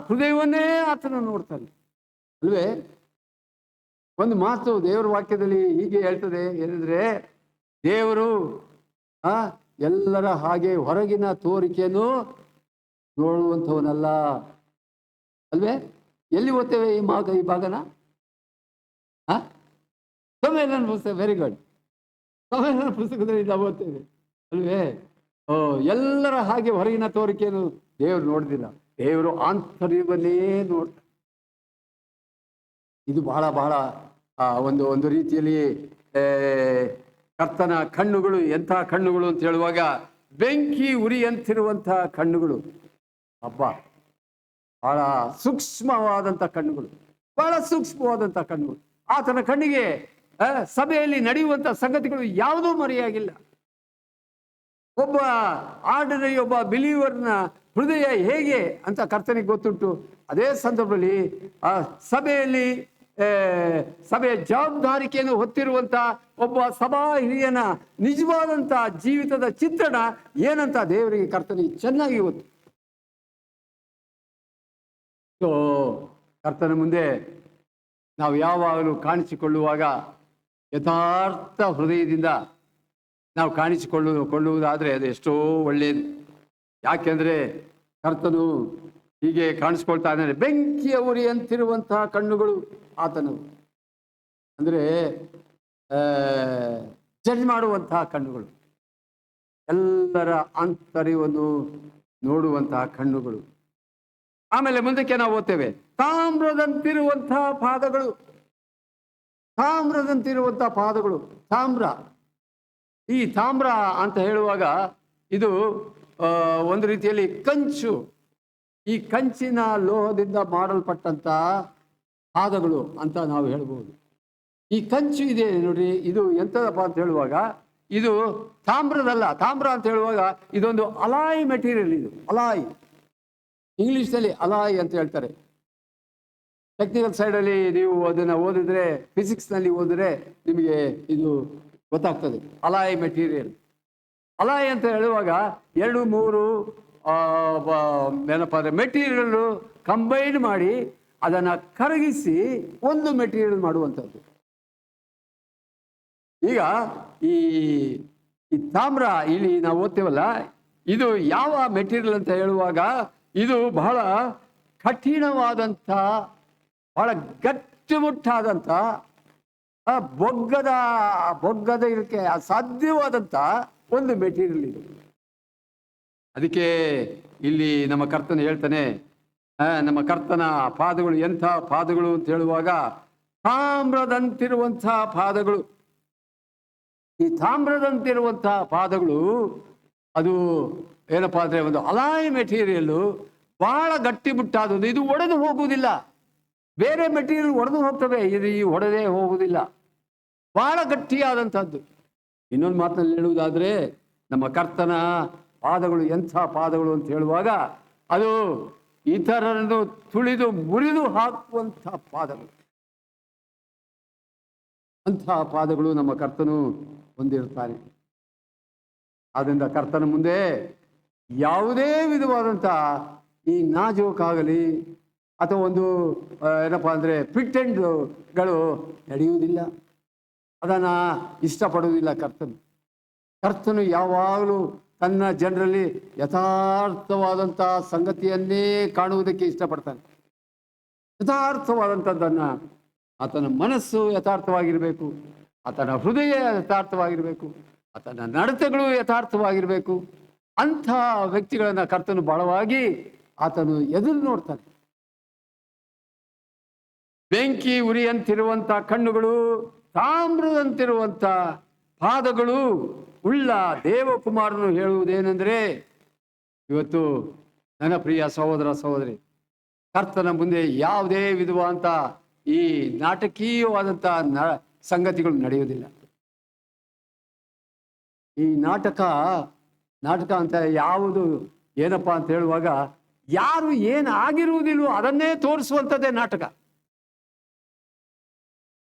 ಹೃದಯವನ್ನೇ ಆತನು ನೋಡ್ತಾನೆ ಅಲ್ವೇ. ಒಂದು ಮಾತು ದೇವರ ವಾಕ್ಯದಲ್ಲಿ ಹೀಗೆ ಹೇಳ್ತದೆ, ಏನಂದ್ರೆ ದೇವರು ಎಲ್ಲರ ಹಾಗೆ ಹೊರಗಿನ ತೋರಿಕೆಯನ್ನು ನೋಡುವಂಥವನಲ್ಲ ಅಲ್ವೇ. ಎಲ್ಲಿ ಓದ್ತೇವೆ ಈ ಭಾಗನ? ಸಮ್ಮೇಳನ ಪುಸ್ತಕ, ವೆರಿ ಗುಡ್. ಸಮ್ಮೇಳನ ಪುಸ್ತಕದಲ್ಲಿ ನಾವು ಓದ್ತೇವೆ ಅಲ್ವೇ. ಎಲ್ಲರ ಹಾಗೆ ಹೊರಗಿನ ತೋರಿಕೆಯನ್ನು ದೇವರು ನೋಡ್ದಿಲ್ಲ, ದೇವರು ಆಂತರ್ಯವನ್ನೇ ನೋಡ್ತಾರೆ. ಇದು ಬಹಳ ಬಹಳ ಒಂದು ರೀತಿಯಲ್ಲಿ ಕರ್ತನ ಕಣ್ಣುಗಳು ಎಂಥ ಕಣ್ಣುಗಳು ಅಂತ ಹೇಳುವಾಗ, ಬೆಂಕಿ ಉರಿಯಂತಿರುವಂಥ ಕಣ್ಣುಗಳು. ಹಬ್ಬ, ಬಹಳ ಸೂಕ್ಷ್ಮವಾದಂಥ ಕಣ್ಣುಗಳು, ಬಹಳ ಸೂಕ್ಷ್ಮವಾದಂಥ ಕಣ್ಣುಗಳು. ಆತನ ಕಣ್ಣಿಗೆ ಸಭೆಯಲ್ಲಿ ನಡೆಯುವಂಥ ಸಂಗತಿಗಳು ಯಾವುದೂ ಮರೆಯಾಗಿಲ್ಲ. ಒಬ್ಬ ಆರ್ಡಿನರಿ ಒಬ್ಬ ಬಿಲೀವರ್ನ ಹೃದಯ ಹೇಗೆ ಅಂತ ಕರ್ತನಿಗೆ ಗೊತ್ತುಂಟು. ಅದೇ ಸಂದರ್ಭದಲ್ಲಿ ಸಭೆಯ ಜವಾಬ್ದಾರಿಕೆಯನ್ನು ಹೊತ್ತಿರುವಂಥ ಒಬ್ಬ ಸಭಾ ಹಿರಿಯನ ನಿಜವಾದಂಥ ಜೀವಿತದ ಚಿತ್ರಣ ಏನಂತ ದೇವರಿಗೆ ಕರ್ತನಿಗೆ ಚೆನ್ನಾಗಿ ಗೊತ್ತು. ಸೊ ಕರ್ತನ ಮುಂದೆ ನಾವು ಯಾವಾಗಲೂ ಕಾಣಿಸಿಕೊಳ್ಳುವಾಗ ಯಥಾರ್ಥ ಹೃದಯದಿಂದ ನಾವು ಕಾಣಿಸಿಕೊಳ್ಳುವುದಾದರೆ ಅದು ಎಷ್ಟೋ ಒಳ್ಳೆಯದು. ಯಾಕೆಂದರೆ ಕರ್ತನು ಹೀಗೆ ಕಾಣಿಸ್ಕೊಳ್ತಾ ಇದ್ದಾನೆ, ಬೆಂಕಿಯ ಉರಿಯಂತಿರುವಂತಹ ಕಣ್ಣುಗಳು ಆತನವು. ಅಂದರೆ ಜಡ್ಜ್ ಮಾಡುವಂತಹ ಕಣ್ಣುಗಳು, ಎಲ್ಲರ ಆಂತರ್ಯವನ್ನು ನೋಡುವಂತಹ ಕಣ್ಣುಗಳು. ಆಮೇಲೆ ಮುಂದಕ್ಕೆ ನಾವು ಓದ್ತೇವೆ, ತಾಮ್ರದಂತಿರುವಂತಹ ಪಾದಗಳು. ತಾಮ್ರದಂತಿರುವಂತಹ ಪಾದಗಳು. ತಾಮ್ರ, ಈ ತಾಮ್ರ ಅಂತ ಹೇಳುವಾಗ ಇದು ಒಂದು ರೀತಿಯಲ್ಲಿ ಕಂಚು. ಈ ಕಂಚಿನ ಲೋಹದಿಂದ ಮಾಡಲ್ಪಟ್ಟಂತ ಪಾದಗಳು ಅಂತ ನಾವು ಹೇಳ್ಬೋದು. ಈ ಕಂಚು ಇದೆ ನೋಡ್ರಿ, ಇದು ಎಂಥದಪ್ಪ ಅಂತ ಹೇಳುವಾಗ ಇದು ತಾಮ್ರದಲ್ಲ. ತಾಮ್ರ ಅಂತ ಹೇಳುವಾಗ ಇದೊಂದು ಅಲಾಯ್ ಮೆಟೀರಿಯಲ್. ಇದು ಅಲಾಯ್, ಇಂಗ್ಲೀಷ್ನಲ್ಲಿ ಅಲಾಯ್ ಅಂತ ಹೇಳ್ತಾರೆ. ಟೆಕ್ನಿಕಲ್ ಸೈಡಲ್ಲಿ ನೀವು ಅದನ್ನು ಓದಿದ್ರೆ, ಫಿಸಿಕ್ಸ್ನಲ್ಲಿ ಓದಿದ್ರೆ ನಿಮಗೆ ಇದು ಗೊತ್ತಾಗ್ತದೆ. Alloy material. ಅಲಾಯ್ ಅಂತ ಹೇಳುವಾಗ 2-3 ಏನಪ್ಪ ಅಂದರೆ ಮೆಟೀರಿಯಲ್ ಕಂಬೈನ್ ಮಾಡಿ ಅದನ್ನು ಕರಗಿಸಿ ಒಂದು ಮೆಟೀರಿಯಲ್ ಮಾಡುವಂಥದ್ದು. ಈಗ ಈ ತಾಮ್ರ ಇಲ್ಲಿ ನಾವು ಓದ್ತೇವಲ್ಲ, ಇದು ಯಾವ ಮೆಟೀರಿಯಲ್ ಅಂತ ಹೇಳುವಾಗ ಇದು ಬಹಳ ಕಠಿಣವಾದಂಥ, ಬಹಳ ಗಟ್ಟಿಮುಟ್ಟಾದಂಥ, ಬೊಗ್ಗದ ಇದಕ್ಕೆ ಅಸಾಧ್ಯವಾದಂಥ ಒಂದು ಮೆಟೀರಿಯಲ್ ಇದು. ಅದಕ್ಕೆ ಇಲ್ಲಿ ನಮ್ಮ ಕರ್ತನ ಹೇಳ್ತಾನೆ, ನಮ್ಮ ಕರ್ತನ ಪಾದಗಳು ಎಂಥ ಪಾದಗಳು ಅಂತ ಹೇಳುವಾಗ ತಾಮ್ರದಂತಿರುವಂಥ ಪಾದಗಳು. ಈ ತಾಮ್ರದಂತಿರುವಂತಹ ಪಾದಗಳು ಅದು ಏನಪ್ಪ ಅಂದರೆ ಒಂದು ಅಲಾಯ್ ಮೆಟೀರಿಯಲ್ಲು, ಬಹಳ ಗಟ್ಟಿಮುಟ್ಟಾದದ್ದು. ಇದು ಒಡೆದು ಹೋಗುವುದಿಲ್ಲ. ಬೇರೆ ಮೆಟೀರಿಯಲ್ ಒಡೆದು ಹೋಗ್ತವೆ, ಇದು ಈ ಒಡೆದೇ ಹೋಗುವುದಿಲ್ಲ. ಬಹಳ ಗಟ್ಟಿಯಾದಂಥದ್ದು. ಇನ್ನೊಂದು ಮಾತಿನಲ್ಲಿ ಹೇಳುವುದಾದರೆ, ನಮ್ಮ ಕರ್ತನ ಪಾದಗಳು ಎಂಥ ಪಾದಗಳು ಅಂತ ಹೇಳುವಾಗ ಅದು ಇತರರನ್ನು ತುಳಿದು ಮುರಿದು ಹಾಕುವಂಥ ಪಾದಗಳು. ಅಂಥ ಪಾದಗಳು ನಮ್ಮ ಕರ್ತನು ಹೊಂದಿರುತ್ತಾನೆ. ಆದ್ದರಿಂದ ಕರ್ತನ ಮುಂದೆ ಯಾವುದೇ ವಿಧವಾದಂಥ ಈ ನಾಜೂಕಾಗಲಿ ಅಥವಾ ಒಂದು ಏನಪ್ಪ ಅಂದರೆ ಪ್ರಿಟೆಂಡ್ಗಳು ನಡೆಯುವುದಿಲ್ಲ. ಅದನ್ನು ಇಷ್ಟಪಡುವುದಿಲ್ಲ ಕರ್ತನು ಯಾವಾಗಲೂ ತನ್ನ ಜನರಲ್ಲಿ ಯಥಾರ್ಥವಾದಂಥ ಸಂಗತಿಯನ್ನೇ ಕಾಣುವುದಕ್ಕೆ ಇಷ್ಟಪಡ್ತಾನೆ. ಯಥಾರ್ಥವಾದಂಥದ್ದನ್ನು, ಆತನ ಮನಸ್ಸು ಯಥಾರ್ಥವಾಗಿರಬೇಕು, ಆತನ ಹೃದಯ ಯಥಾರ್ಥವಾಗಿರಬೇಕು, ಆತನ ನಡತೆಗಳು ಯಥಾರ್ಥವಾಗಿರಬೇಕು. ಅಂಥ ವ್ಯಕ್ತಿಗಳನ್ನು ಕರ್ತನು ಬಹಳವಾಗಿ ಆತನು ಎದುರು ನೋಡ್ತಾನೆ. ಬೆಂಕಿ ಉರಿಯಂತಿರುವಂಥ ಕಣ್ಣುಗಳು, ತಾಮ್ರದಂತಿರುವಂಥ ಪಾದಗಳು ಉಳ್ಳ ದೇವಕುಮಾರನು ಹೇಳುವುದೇನೆಂದರೆ, ಇವತ್ತು ನನ್ನ ಪ್ರಿಯ ಸಹೋದರ ಸಹೋದರಿ, ಕರ್ತನ ಮುಂದೆ ಯಾವುದೇ ವಿಧವಾದಂಥ ಈ ನಾಟಕೀಯವಾದಂಥ ಸಂಗತಿಗಳು ನಡೆಯುವುದಿಲ್ಲ. ಈ ನಾಟಕ ಅಂತ ಯಾವುದು ಏನಪ್ಪಾ ಅಂತ ಹೇಳುವಾಗ, ಯಾರು ಏನು ಆಗಿರುವುದಿಲ್ವೋ ಅದನ್ನೇ ತೋರಿಸುವಂಥದ್ದೇ ನಾಟಕ.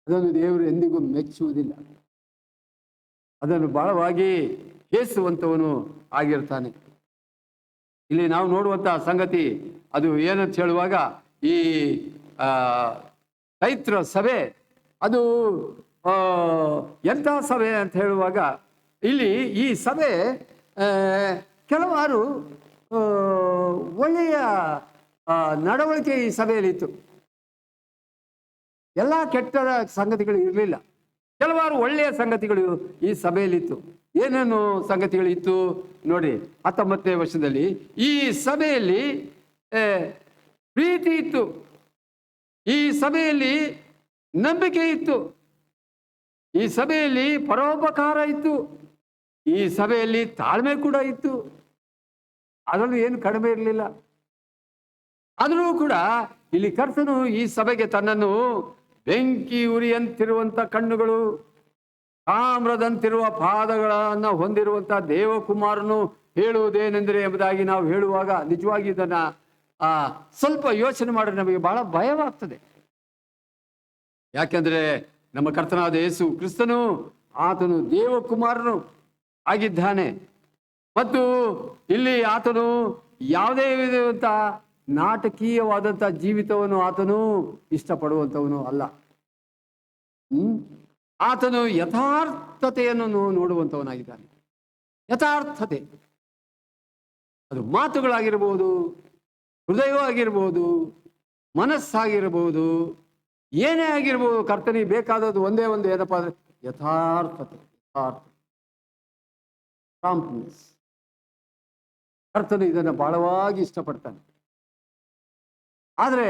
ಅದನ್ನು ದೇವರು ಎಂದಿಗೂ ಮೆಚ್ಚುವುದಿಲ್ಲ. ಅದನ್ನು ಬಹಳವಾಗಿ ಹೇಸುವಂಥವನು ಆಗಿರ್ತಾನೆ. ಇಲ್ಲಿ ನಾವು ನೋಡುವಂತಹ ಸಂಗತಿ ಅದು ಏನಂತ ಹೇಳುವಾಗ, ಈ ಚೈತ್ರ ಸಭೆ ಅದು ಎಂಥ ಸಭೆ ಅಂತ ಹೇಳುವಾಗ, ಇಲ್ಲಿ ಈ ಸಭೆ ಕೆಲವಾರು ಒಳ್ಳೆಯ ನಡವಳಿಕೆ ಈ ಸಭೆಯಲ್ಲಿತ್ತು. ಎಲ್ಲ ಕೆಟ್ಟ ಸಂಗತಿಗಳು ಇರಲಿಲ್ಲ, ಕೆಲವಾರು ಒಳ್ಳೆಯ ಸಂಗತಿಗಳು ಈ ಸಭೆಯಲ್ಲಿತ್ತು. ಏನೇನು ಸಂಗತಿಗಳು ಇತ್ತು ನೋಡಿ, 19ನೇ ವರ್ಷದಲ್ಲಿ ಈ ಸಭೆಯಲ್ಲಿ ಪ್ರೀತಿ ಇತ್ತು, ಈ ಸಭೆಯಲ್ಲಿ ನಂಬಿಕೆ ಇತ್ತು, ಈ ಸಭೆಯಲ್ಲಿ ಪರೋಪಕಾರ ಇತ್ತು, ಈ ಸಭೆಯಲ್ಲಿ ತಾಳ್ಮೆ ಕೂಡ ಇತ್ತು. ಅದರಲ್ಲೂ ಏನು ಕಡಿಮೆ ಇರಲಿಲ್ಲ. ಆದರೂ ಕೂಡ ಇಲ್ಲಿ ಕರ್ತನು ಈ ಸಭೆಗೆ ತನ್ನನ್ನು ಬೆಂಕಿ ಉರಿಯಂತಿರುವಂಥ ಕಣ್ಣುಗಳು, ತಾಮ್ರದಂತಿರುವ ಪಾದಗಳನ್ನು ಹೊಂದಿರುವಂಥ ದೇವಕುಮಾರನು ಹೇಳುವುದೇನೆಂದರೆ ಎಂಬುದಾಗಿ ನಾವು ಹೇಳುವಾಗ ನಿಜವಾಗಿ ಇದನ್ನ ಸ್ವಲ್ಪ ಯೋಚನೆ ಮಾಡಿದ್ರೆ ನಮಗೆ ಬಹಳ ಭಯವಾಗ್ತದೆ. ಯಾಕೆಂದ್ರೆ ನಮ್ಮ ಕರ್ತನಾದ ಯೇಸು ಕ್ರಿಸ್ತನು ಆತನು ದೇವಕುಮಾರನು ಆಗಿದ್ದಾನೆ. ಮತ್ತು ಇಲ್ಲಿ ಆತನು ಯಾವುದೇ ವಿಧವಂತ ನಾಟಕೀಯವಾದಂಥ ಜೀವಿತವನ್ನು ಆತನು ಇಷ್ಟಪಡುವಂಥವನು ಅಲ್ಲ. ಆತನು ಯಥಾರ್ಥತೆಯನ್ನು ನೋಡುವಂಥವನಾಗಿದ್ದಾನೆ. ಯಥಾರ್ಥತೆ ಅದು ಮಾತುಗಳಾಗಿರ್ಬೋದು, ಹೃದಯವಾಗಿರ್ಬೋದು, ಮನಸ್ಸಾಗಿರ್ಬೋದು, ಏನೇ ಆಗಿರ್ಬೋದು, ಕರ್ತನಿಗೆ ಬೇಕಾದದ್ದು ಒಂದೇ ಒಂದು ಏನಪ್ಪ ಅಂದ್ರೆ ಯಥಾರ್ಥತೆ, ಪ್ರಾಂಪ್ಟ್ನೆಸ್. ಕರ್ತನು ಇದನ್ನು ಬಹಳವಾಗಿ ಇಷ್ಟಪಡ್ತಾನೆ. ಆದರೆ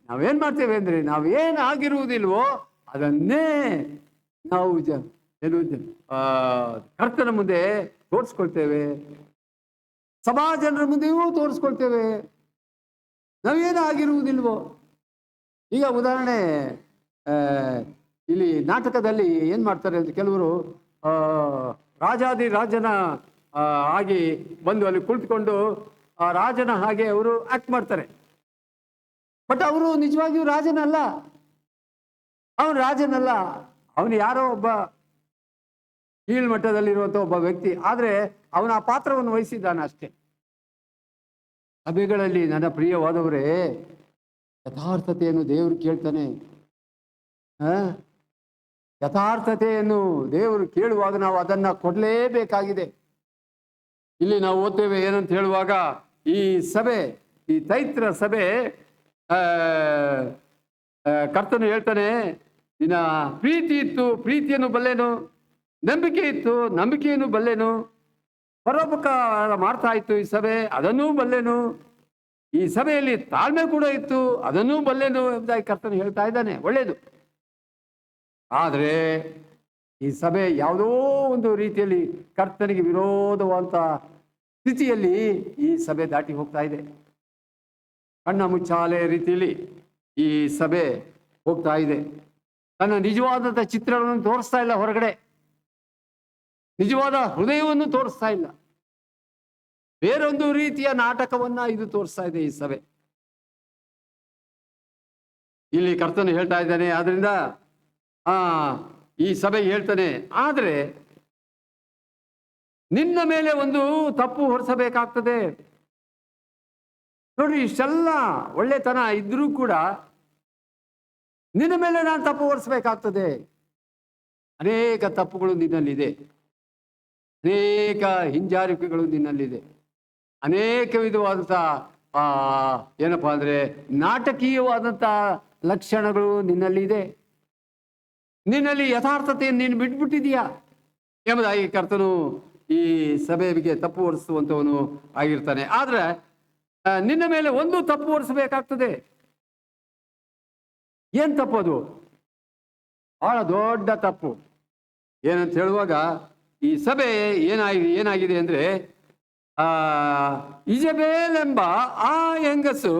ನಾವೇನ್ ಮಾಡ್ತೇವೆ ಅಂದ್ರೆ, ನಾವೇನಾಗಿರುವುದಿಲ್ವೋ ಅದನ್ನೇ ನಾವು ಕರ್ತನ ಮುಂದೆ ತೋರಿಸ್ಕೊಳ್ತೇವೆ, ಸಭಾ ಜನರ ಮುಂದೆಯೂ ತೋರಿಸ್ಕೊಳ್ತೇವೆ ನಾವೇನಾಗಿರುವುದಿಲ್ವೋ. ಈಗ ಉದಾಹರಣೆ, ಇಲ್ಲಿ ನಾಟಕದಲ್ಲಿ ಏನ್ ಮಾಡ್ತಾರೆ ಅಂದ್ರೆ, ಕೆಲವರು ರಾಜಾದಿ ರಾಜನ ಆಗಿ ಬಂದು ಅಲ್ಲಿ ಕುಳಿತುಕೊಂಡು ಆ ರಾಜನ ಹಾಗೆ ಅವರು ಆಕ್ಟ್ ಮಾಡ್ತಾರೆ. ಬಟ್ ಅವರು ನಿಜವಾಗಿಯೂ ರಾಜನಲ್ಲ, ಅವನು ರಾಜನಲ್ಲ, ಅವನು ಯಾರೋ ಒಬ್ಬ ಕೀಳ್ಮಟ್ಟದಲ್ಲಿರುವಂಥ ಒಬ್ಬ ವ್ಯಕ್ತಿ. ಆದರೆ ಅವನ ಆ ಪಾತ್ರವನ್ನು ವಹಿಸಿದ್ದಾನೆ ಅಷ್ಟೇ. ಸಭೆಗಳಲ್ಲಿ ನನ್ನ ಪ್ರಿಯವಾದವರೇ, ಯಥಾರ್ಥತೆಯನ್ನು ದೇವರು ಕೇಳ್ತಾನೆ. ಯಥಾರ್ಥತೆಯನ್ನು ದೇವರು ಕೇಳುವಾಗ ನಾವು ಅದನ್ನ ಕೊಡಲೇಬೇಕಾಗಿದೆ. ಇಲ್ಲಿ ನಾವು ಓದ್ತೇವೆ ಏನಂತ ಹೇಳುವಾಗ, ಈ ಸಭೆ, ಈ ಚೈತ್ರ ಸಭೆ, ಕರ್ತನು ಹೇಳ್ತಾನೆ, ನಿನ್ನ ಪ್ರೀತಿ ಇತ್ತು, ಪ್ರೀತಿಯನ್ನು ಬಲ್ಲೆನು, ನಂಬಿಕೆ ಇತ್ತು, ನಂಬಿಕೆಯನ್ನು ಬಲ್ಲೆನು, ಪರೋಪಕಾರ ಮಾಡ್ತಾ ಇತ್ತು ಈ ಸಭೆ, ಅದನ್ನೂ ಬಲ್ಲೆನು, ಈ ಸಭೆಯಲ್ಲಿ ತಾಳ್ಮೆ ಕೂಡ ಇತ್ತು, ಅದನ್ನೂ ಬಲ್ಲೆನು ಎಂಬುದಾಗಿ ಕರ್ತನು ಹೇಳ್ತಾ ಇದ್ದಾನೆ. ಒಳ್ಳೆಯದು. ಆದರೆ ಈ ಸಭೆ ಯಾವುದೋ ಒಂದು ರೀತಿಯಲ್ಲಿ ಕರ್ತನಿಗೆ ವಿರೋಧವಂತ ಸ್ಥಿತಿಯಲ್ಲಿ ಈ ಸಭೆ ದಾಟಿ ಹೋಗ್ತಾ ಇದೆ. ಕಣ್ಣ ಮುಚ್ಚಾಲೆ ರೀತಿಯಲ್ಲಿ ಈ ಸಭೆ ಹೋಗ್ತಾ ಇದೆ. ತನ್ನ ನಿಜವಾದಂಥ ಚಿತ್ರವನ್ನು ತೋರಿಸ್ತಾ ಇಲ್ಲ, ಹೊರಗಡೆ ನಿಜವಾದ ಹೃದಯವನ್ನು ತೋರಿಸ್ತಾ ಇಲ್ಲ, ಬೇರೊಂದು ರೀತಿಯ ನಾಟಕವನ್ನ ಇದು ತೋರಿಸ್ತಾ ಇದೆ ಈ ಸಭೆ. ಇಲ್ಲಿ ಕರ್ತನು ಹೇಳ್ತಾ ಇದ್ದಾನೆ. ಆದ್ರಿಂದ ಈ ಸಭೆ ಹೇಳ್ತಾನೆ, ಆದ್ರೆ ನಿನ್ನ ಮೇಲೆ ಒಂದು ತಪ್ಪು ಹೊರಿಸಬೇಕಾಗ್ತದೆ. ನೋಡ್ರಿ, ಇಷ್ಟೆಲ್ಲ ಒಳ್ಳೆತನ ಇದ್ರೂ ಕೂಡ ನಿನ್ನ ಮೇಲೆ ನಾನು ತಪ್ಪು ಹೊರಿಸಬೇಕಾಗ್ತದೆ. ಅನೇಕ ತಪ್ಪುಗಳು ನಿನ್ನಲ್ಲಿದೆ, ಅನೇಕ ಹಿಂಜಾರಿಕೆಗಳು ನಿನ್ನಲ್ಲಿದೆ, ಅನೇಕ ವಿಧವಾದಂಥ ಏನಪ್ಪಾ ಅಂದ್ರೆ ನಾಟಕೀಯವಾದಂಥ ಲಕ್ಷಣಗಳು ನಿನ್ನಲ್ಲಿದೆ. ನಿನ್ನಲ್ಲಿ ಯಥಾರ್ಥತೆಯನ್ನು ನೀನು ಬಿಟ್ಬಿಟ್ಟಿದೀಯಾ ಎಂಬುದಾಗಿ ಕರ್ತನು ಈ ಸಭೆಗೆ ತಪ್ಪು ಹೊರಿಸುವಂಥವನು ಆಗಿರ್ತಾನೆ. ಆದ್ರೆ ನಿನ್ನ ಮೇಲೆ ಒಂದು ತಪ್ಪು ಹೊರಿಸಬೇಕಾಗ್ತದೆ. ಏನ್ ತಪ್ಪು ಅದು? ಬಹಳ ದೊಡ್ಡ ತಪ್ಪು. ಏನಂತ ಹೇಳುವಾಗ, ಈ ಸಭೆ ಏನಾಗಿದೆ ಅಂದ್ರೆ, ಇಜಬೇಲ್ ಎಂಬ ಆ ಹೆಂಗಸು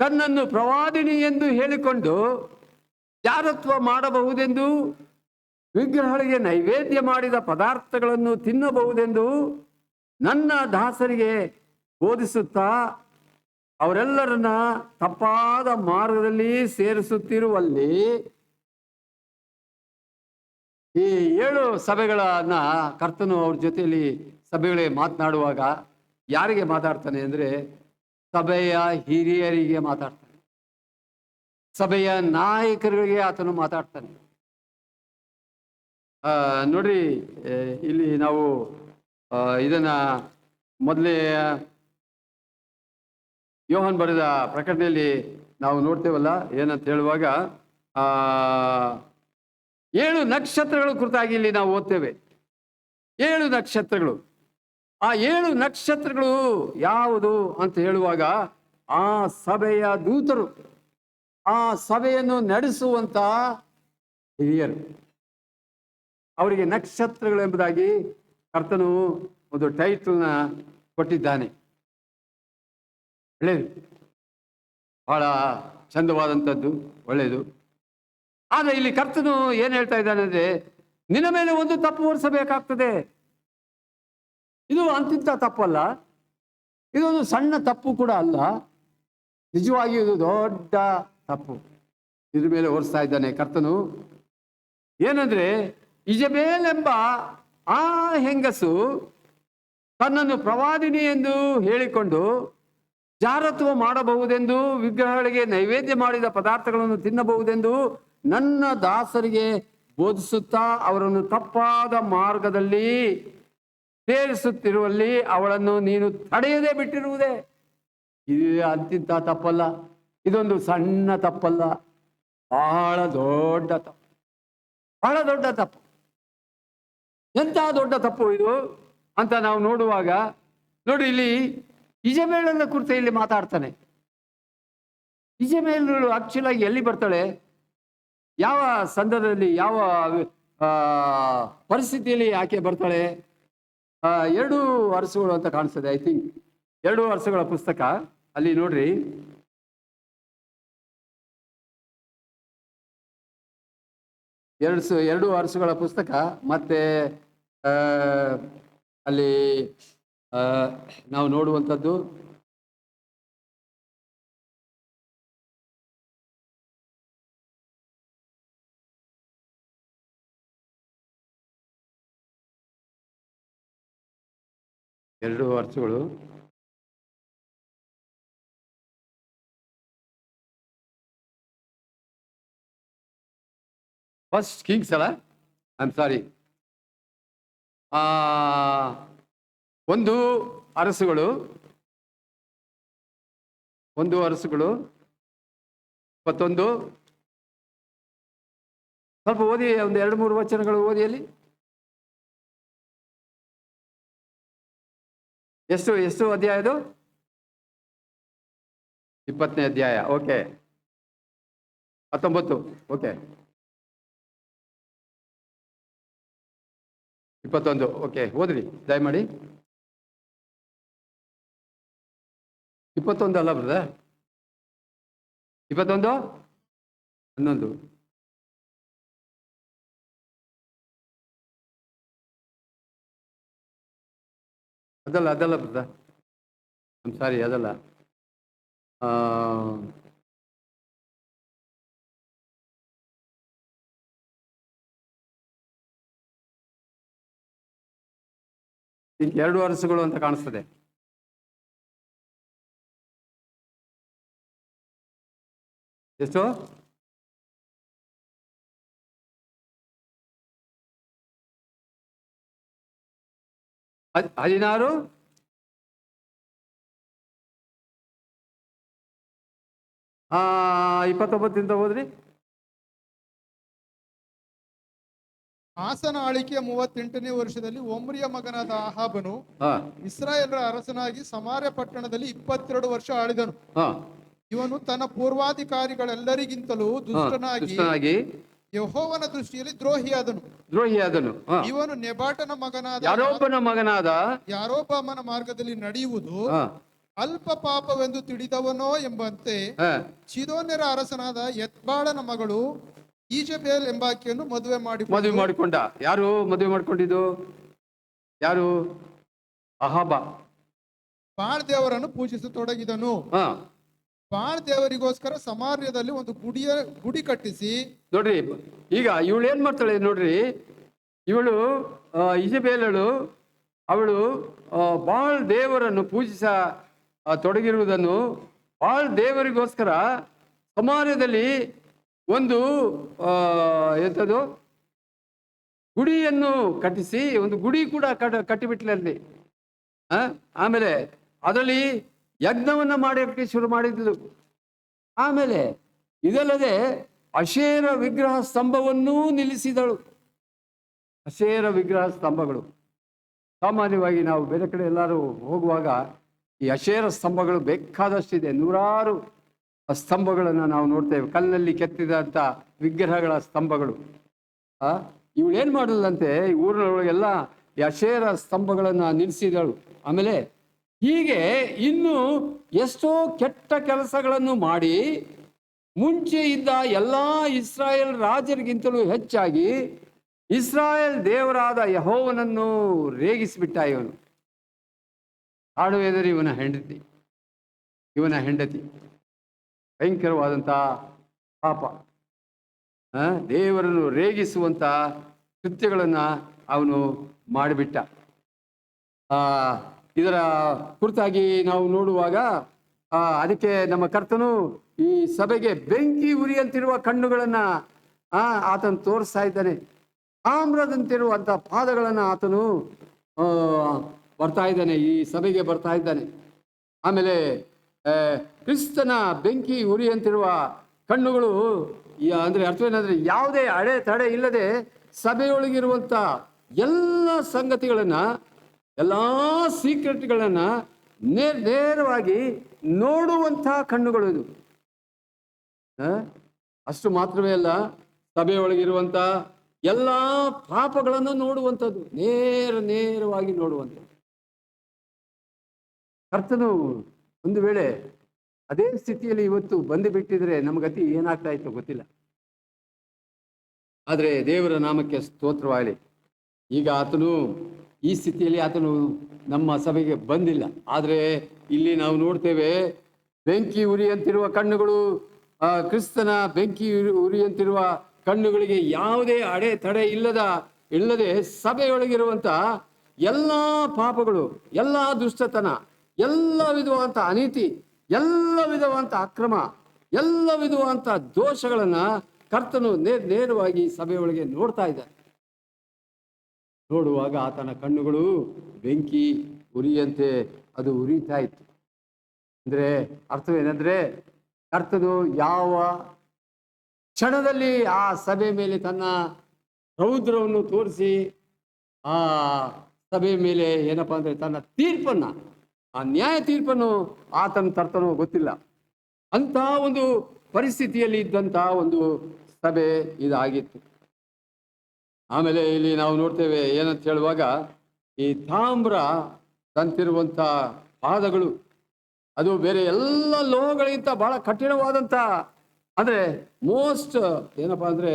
ತನ್ನನ್ನು ಪ್ರವಾದಿನಿ ಎಂದು ಹೇಳಿಕೊಂಡು ಜಾರತ್ವ ಮಾಡಬಹುದೆಂದು ವಿಗ್ರಹಗಳಿಗೆ ನೈವೇದ್ಯ ಮಾಡಿದ ಪದಾರ್ಥಗಳನ್ನು ತಿನ್ನಬಹುದೆಂದು ನನ್ನ ದಾಸರಿಗೆ ಬೋಧಿಸುತ್ತಾ ಅವರೆಲ್ಲರನ್ನ ತಪ್ಪಾದ ಮಾರ್ಗದಲ್ಲಿ ಸೇರಿಸುತ್ತಿರುವಲ್ಲಿ ಈ 7 ಸಭೆಗಳನ್ನ ಕರ್ತನು ಅವ್ರ ಜೊತೆಯಲ್ಲಿ ಸಭೆಗಳಿಗೆ ಮಾತನಾಡುವಾಗ ಯಾರಿಗೆ ಮಾತಾಡ್ತಾನೆ ಅಂದ್ರೆ ಸಭೆಯ ಹಿರಿಯರಿಗೆ ಮಾತಾಡ್ತಾನೆ, ಸಭೆಯ ನಾಯಕರಿಗೆ ಆತನು ಮಾತಾಡ್ತಾನೆ. ನೋಡ್ರಿ, ಇಲ್ಲಿ ನಾವು ಇದನ್ನ ಮೊದಲೇ ಯೋಹಾನ್ ಬರೆದ ಪ್ರಕಟಣೆಯಲ್ಲಿ ನಾವು ನೋಡ್ತೇವಲ್ಲ, ಏನಂತ ಹೇಳುವಾಗ 7 ನಕ್ಷತ್ರಗಳ ಕುರಿತಾಗಿ ಇಲ್ಲಿ ನಾವು ಓದ್ತೇವೆ. 7 ನಕ್ಷತ್ರಗಳು. ಆ 7 ನಕ್ಷತ್ರಗಳು ಯಾವುದು ಅಂತ ಹೇಳುವಾಗ ಆ ಸಭೆಯ ದೂತರು, ಆ ಸಭೆಯನ್ನು ನಡೆಸುವಂತ ಹಿರಿಯರು, ಅವರಿಗೆ ನಕ್ಷತ್ರಗಳು ಎಂಬುದಾಗಿ ಕರ್ತನು ಒಂದು ಟೈಟಲ್ನ ಕೊಟ್ಟಿದ್ದಾನೆ. ಒಳ್ಳೆಯದು, ಬಹಳ ಚಂದವಾದಂಥದ್ದು, ಒಳ್ಳೆಯದು. ಆದರೆ ಇಲ್ಲಿ ಕರ್ತನು ಏನು ಹೇಳ್ತಾ ಇದ್ದಾನೆ ಅಂದ್ರೆ, ನಿನ್ನ ಮೇಲೆ ಒಂದು ತಪ್ಪು ಹೊರಿಸಬೇಕಾಗ್ತದೆ. ಇದು ಅಂತಿಂತ ತಪ್ಪಲ್ಲ, ಇದೊಂದು ಸಣ್ಣ ತಪ್ಪು ಕೂಡ ಅಲ್ಲ, ನಿಜವಾಗಿ ಇದು ದೊಡ್ಡ ತಪ್ಪು. ಇದ್ರ ಮೇಲೆ ಹೊರಿಸ್ತಾ ಇದ್ದಾನೆ ಕರ್ತನು. ಏನಂದ್ರೆ, ಇಜಬೇಲ್ ಎಂಬ ಆ ಹೆಂಗಸು ತನ್ನನ್ನು ಪ್ರವಾದಿನಿ ಎಂದು ಹೇಳಿಕೊಂಡು ಜಾರತ್ವ ಮಾಡಬಹುದೆಂದು, ವಿಗ್ರಹಗಳಿಗೆ ನೈವೇದ್ಯ ಮಾಡಿದ ಪದಾರ್ಥಗಳನ್ನು ತಿನ್ನಬಹುದೆಂದು ನನ್ನ ದಾಸರಿಗೆ ಬೋಧಿಸುತ್ತಾ ಅವರನ್ನು ತಪ್ಪಾದ ಮಾರ್ಗದಲ್ಲಿ ಸೇರಿಸುತ್ತಿರುವಲ್ಲಿ ಅವಳನ್ನು ನೀನು ತಡೆಯದೇ ಬಿಟ್ಟಿರುವುದೇ. ಇದು ಅಂತಿಂತ ತಪ್ಪಲ್ಲ, ಇದೊಂದು ಸಣ್ಣ ತಪ್ಪಲ್ಲ, ಬಹಳ ದೊಡ್ಡ ತಪ್ಪು, ಬಹಳ ದೊಡ್ಡ ತಪ್ಪು. ಎಂಥ ದೊಡ್ಡ ತಪ್ಪು ಇದು ಅಂತ ನಾವು ನೋಡುವಾಗ, ನೋಡಿ ಇಲ್ಲಿ ಇಜಬೇಲನ ಕುರಿತು ಇಲ್ಲಿ ಮಾತಾಡ್ತಾನೆ. ಇಜಬೇಲಳು ಆಕ್ಚುಲಾಗಿ ಎಲ್ಲಿ ಬರ್ತಾಳೆ, ಯಾವ ಸಂದರ್ಭದಲ್ಲಿ, ಯಾವ ಪರಿಸ್ಥಿತಿಯಲ್ಲಿ ಆಕೆ ಬರ್ತಾಳೆ? 2 ವರ್ಷಗಳು ಅಂತ ಕಾಣಿಸ್ತದೆ, ಐ ಥಿಂಕ್ 2 ವರ್ಷಗಳ ಪುಸ್ತಕ. ಅಲ್ಲಿ ನೋಡ್ರಿ, ಎರಡು ವರ್ಷಗಳ ಪುಸ್ತಕ. ಮತ್ತೆ ಅಲ್ಲಿ ನಾವು ನೋಡುವಂಥದ್ದು ಎರಡು ವರ್ಷಗಳು. ಫಸ್ಟ್ ಕಿಂಗ್ಸ್ ಅಲ್ಲ, ಐ ಆಮ್ ಸಾರಿ, 1 ಅರಸುಗಳು 21. ಸ್ವಲ್ಪ ಓದಿ, ಒಂದು 2-3 ವಚನಗಳು ಓದಿ. ಅಲ್ಲಿ ಎಷ್ಟು ಅಧ್ಯಾಯ ಅದು? 20ನೇ ಅಧ್ಯಾಯ. ಓಕೆ, 19. ಓಕೆ, 21. ಓಕೆ, ಓದ್ರಿ ದಯಮಾಡಿ. 21 ಅಲ್ಲ ಬ್ರದರ್, 21, 11. ಅದಲ್ಲ ಬ್ರದರ್, ಐಮ್ ಸಾರಿ, ಅದಲ್ಲ. ಈಗ 2 ವರ್ಷಗಳು ಅಂತ ಕಾಣಿಸ್ತದೆ. ಎಷ್ಟು? 16, 29 ಹೋದ್ರಿ. ಆಸನ ಆಳಿಕೆಯ 38ನೇ ವರ್ಷದಲ್ಲಿ ಒಮ್ರಿಯ ಮಗನಾದ ಆಹಾಬನು ಇಸ್ರಾಯೇಲರ ಅರಸನಾಗಿ ಸಮಾರ್ಯ ಪಟ್ಟಣದಲ್ಲಿ 22 ವರ್ಷ ಆಳಿದನು. ಇವನು ತನ್ನ ಪೂರ್ವಾಧಿಕಾರಿಗಳೆಲ್ಲರಿಗಿಂತಲೂ ದುಷ್ಟನಾಗಿ ಯೆಹೋವನ ದೃಷ್ಟಿಯಲ್ಲಿ ದ್ರೋಹಿಯಾದನು. ಇವನು ನೆಬಾಟನ ಮಗನಾದ ಯಾರೊಬ್ಬಾಮನ ಮಾರ್ಗದಲ್ಲಿ ನಡೆಯುವುದು ಅಲ್ಪ ಪಾಪವೆಂದು ತಿಳಿದವನೋ ಎಂಬಂತೆ ಚಿದೋನ್ಯರ ಅರಸನಾದ ಎತ್ಬಾಳನ ಮಗಳು ಈಜಬೇಲ್ ಎಂಬಾಕೆಯನ್ನು ಮದುವೆ ಮದುವೆ ಮಾಡಿಕೊಂಡ. ಯಾರು ಮದುವೆ ಮಾಡ್ಕೊಂಡಿದ್ದು? ಯಾರು? ಅಹಾಬ ಬಾಳ್ ದೇವರನ್ನು ಪೂಜಿಸತೊಡಗಿದನು. ಹಾ, ಬಾಳ್ ದೇವರಿಗೋಸ್ಕರ ಸಮಾರ್ಯದಲ್ಲಿ ಒಂದು ಗುಡಿ ಕಟ್ಟಿಸಿ. ನೋಡ್ರಿ, ಈಗ ಇವಳು ಏನ್ ಮಾಡ್ತಾಳೆ ನೋಡ್ರಿ. ಇವಳು ಇಜಬೇಲಳು, ಅವಳು ಬಾಳ್ ದೇವರನ್ನು ತೊಡಗಿರುವುದನ್ನು, ಬಾಳ್ ದೇವರಿಗೋಸ್ಕರ ಸಮಾರ್ಯದಲ್ಲಿ ಒಂದು ಎಂಥದ್ದು ಗುಡಿಯನ್ನು ಕಟ್ಟಿಸಿ, ಒಂದು ಗುಡಿ ಕೂಡ ಕಟ್ಟಿಬಿಟ್ಲಲ್ಲಿ. ಆಮೇಲೆ ಅದರಲ್ಲಿ ಯಜ್ಞವನ್ನ ಮಾಡೋಕ್ಕೆ ಶುರು ಮಾಡಿದ್ಲು. ಆಮೇಲೆ ಇದಲ್ಲದೆ ಅಶೇರ ವಿಗ್ರಹ ಸ್ತಂಭವನ್ನೂ ನಿಲ್ಲಿಸಿದಳು. ಅಶೇರ ವಿಗ್ರಹ ಸ್ತಂಭಗಳು ಸಾಮಾನ್ಯವಾಗಿ ನಾವು ಬೇರೆ ಕಡೆ ಎಲ್ಲರೂ ಹೋಗುವಾಗ ಈ ಅಶೇರ ಸ್ತಂಭಗಳು ಬೇಕಾದಷ್ಟಿದೆ. ನೂರಾರು ಸ್ತಂಭಗಳನ್ನು ನಾವು ನೋಡ್ತೇವೆ, ಕಲ್ಲಿನಲ್ಲಿ ಕೆತ್ತಿದಂಥ ವಿಗ್ರಹಗಳ ಸ್ತಂಭಗಳು. ಇವಳು ಏನು ಮಾಡಲಂತೆ, ಈ ಊರಿನೊಳಗೆಲ್ಲ ಈ ಅಶೇರ ಸ್ತಂಭಗಳನ್ನು ನಿಲ್ಲಿಸಿದಳು. ಆಮೇಲೆ ಹೀಗೆ ಇನ್ನು ಎಷ್ಟೋ ಕೆಟ್ಟ ಕೆಲಸಗಳನ್ನು ಮಾಡಿ ಮುಂಚೆ ಇದ್ದ ಎಲ್ಲ ಇಸ್ರಾಯೇಲ್ ರಾಜರಿಗಿಂತಲೂ ಹೆಚ್ಚಾಗಿ ಇಸ್ರಾಯೇಲ್ ದೇವರಾದ ಯೆಹೋವನನ್ನು ರೇಗಿಸಿಬಿಟ್ಟ ಇವನು. ಹಾಡುವೆಂದರೆ ಇವನ ಹೆಂಡತಿ ಭಯಂಕರವಾದಂಥ ಪಾಪ, ದೇವರನ್ನು ರೇಗಿಸುವಂಥ ಕೃತ್ಯಗಳನ್ನು ಅವನು ಮಾಡಿಬಿಟ್ಟ. ಇದರ ಕುರಿತಾಗಿ ನಾವು ನೋಡುವಾಗ ಅದಕ್ಕೆ ನಮ್ಮ ಕರ್ತನು ಈ ಸಭೆಗೆ ಬೆಂಕಿ ಉರಿಯಂತಿರುವ ಕಣ್ಣುಗಳನ್ನು ಆತನು ತೋರಿಸ್ತಾ ಇದ್ದಾನೆ. ತಾಮ್ರದಂತಿರುವಂಥ ಪಾದಗಳನ್ನು ಆತನು ಬರ್ತಾ ಇದ್ದಾನೆ, ಈ ಸಭೆಗೆ ಬರ್ತಾ ಇದ್ದಾನೆ. ಆಮೇಲೆ ಕ್ರಿಸ್ತನ ಬೆಂಕಿ ಉರಿಯಂತಿರುವ ಕಣ್ಣುಗಳು ಅಂದರೆ ಅರ್ಥವೇನೆಂದರೆ ಯಾವುದೇ ಅಡೆ ತಡೆ ಇಲ್ಲದೆ ಸಭೆಯೊಳಗಿರುವಂಥ ಎಲ್ಲ ಸಂಗತಿಗಳನ್ನು, ಎಲ್ಲ ಸೀಕ್ರೆಟ್ಗಳನ್ನು ನೇರವಾಗಿ ನೋಡುವಂಥ ಕಣ್ಣುಗಳು ಇದು. ಅಷ್ಟು ಮಾತ್ರವೇ ಅಲ್ಲ, ಸಭೆಯೊಳಗಿರುವಂಥ ಎಲ್ಲ ಪಾಪಗಳನ್ನು ನೋಡುವಂಥದ್ದು, ನೇರವಾಗಿ ನೋಡುವಂಥದ್ದು. ಕರ್ತನು ಒಂದು ವೇಳೆ ಅದೇ ಸ್ಥಿತಿಯಲ್ಲಿ ಇವತ್ತು ಬಂದು ಬಿಟ್ಟಿದ್ರೆ ನಮ್ಮ ಗತಿ ಏನಾಗ್ತಾ ಇತ್ತು ಗೊತ್ತಿಲ್ಲ. ಆದರೆ ದೇವರ ನಾಮಕ್ಕೆ ಸ್ತೋತ್ರವಾಗಲಿ. ಈಗ ಆತನು ಈ ಸ್ಥಿತಿಯಲ್ಲಿ ಆತನು ನಮ್ಮ ಸಭೆಗೆ ಬಂದಿಲ್ಲ. ಆದರೆ ಇಲ್ಲಿ ನಾವು ನೋಡ್ತೇವೆ, ಬೆಂಕಿ ಉರಿಯಂತಿರುವ ಕಣ್ಣುಗಳು, ಕ್ರಿಸ್ತನ ಬೆಂಕಿ ಉರಿಯಂತಿರುವ ಕಣ್ಣುಗಳಿಗೆ ಯಾವುದೇ ಅಡೆ ತಡೆ ಇಲ್ಲದೆ ಸಭೆಯೊಳಗಿರುವಂಥ ಎಲ್ಲ ಪಾಪಗಳು, ಎಲ್ಲ ದುಷ್ಟತನ, ಎಲ್ಲ ವಿಧವಾದಂಥ ಅನೀತಿ, ಎಲ್ಲ ವಿಧವಾದಂಥ ಅಕ್ರಮ, ಎಲ್ಲ ವಿಧವಾದಂಥ ದೋಷಗಳನ್ನು ಕರ್ತನು ನೇರವಾಗಿ ಸಭೆಯೊಳಗೆ ನೋಡ್ತಾ ಇದ್ದಾನೆ. ನೋಡುವಾಗ ಆತನ ಕಣ್ಣುಗಳು ಬೆಂಕಿ ಉರಿಯಂತೆ ಅದು ಉರಿತಾ ಇತ್ತು. ಅಂದರೆ ಅರ್ಥವೇನೆಂದರೆ, ಕರ್ತನು ಯಾವ ಕ್ಷಣದಲ್ಲಿ ಆ ಸಭೆ ಮೇಲೆ ತನ್ನ ರೌದ್ರವನ್ನು ತೋರಿಸಿ ಆ ಸಭೆ ಮೇಲೆ ಏನಪ್ಪಾ ಅಂದರೆ ತನ್ನ ತೀರ್ಪನ್ನು, ಆ ನ್ಯಾಯ ತೀರ್ಪನ್ನು ಆತನ ತರ್ತನೋ ಗೊತ್ತಿಲ್ಲ. ಅಂಥ ಒಂದು ಪರಿಸ್ಥಿತಿಯಲ್ಲಿ ಇದ್ದಂಥ ಒಂದು ಸಭೆ ಇದಾಗಿತ್ತು. ಆಮೇಲೆ ಇಲ್ಲಿ ನಾವು ನೋಡ್ತೇವೆ ಏನಂತ ಹೇಳುವಾಗ, ಈ ತಾಮ್ರ ತಂತಿರುವಂಥ ಪಾದಗಳು ಅದು ಬೇರೆ ಎಲ್ಲ ಲೋಹಗಳಿಗಿಂತ ಬಹಳ ಕಠಿಣವಾದಂಥ, ಅಂದರೆ ಮೋಸ್ಟ್ ಏನಪ್ಪ ಅಂದರೆ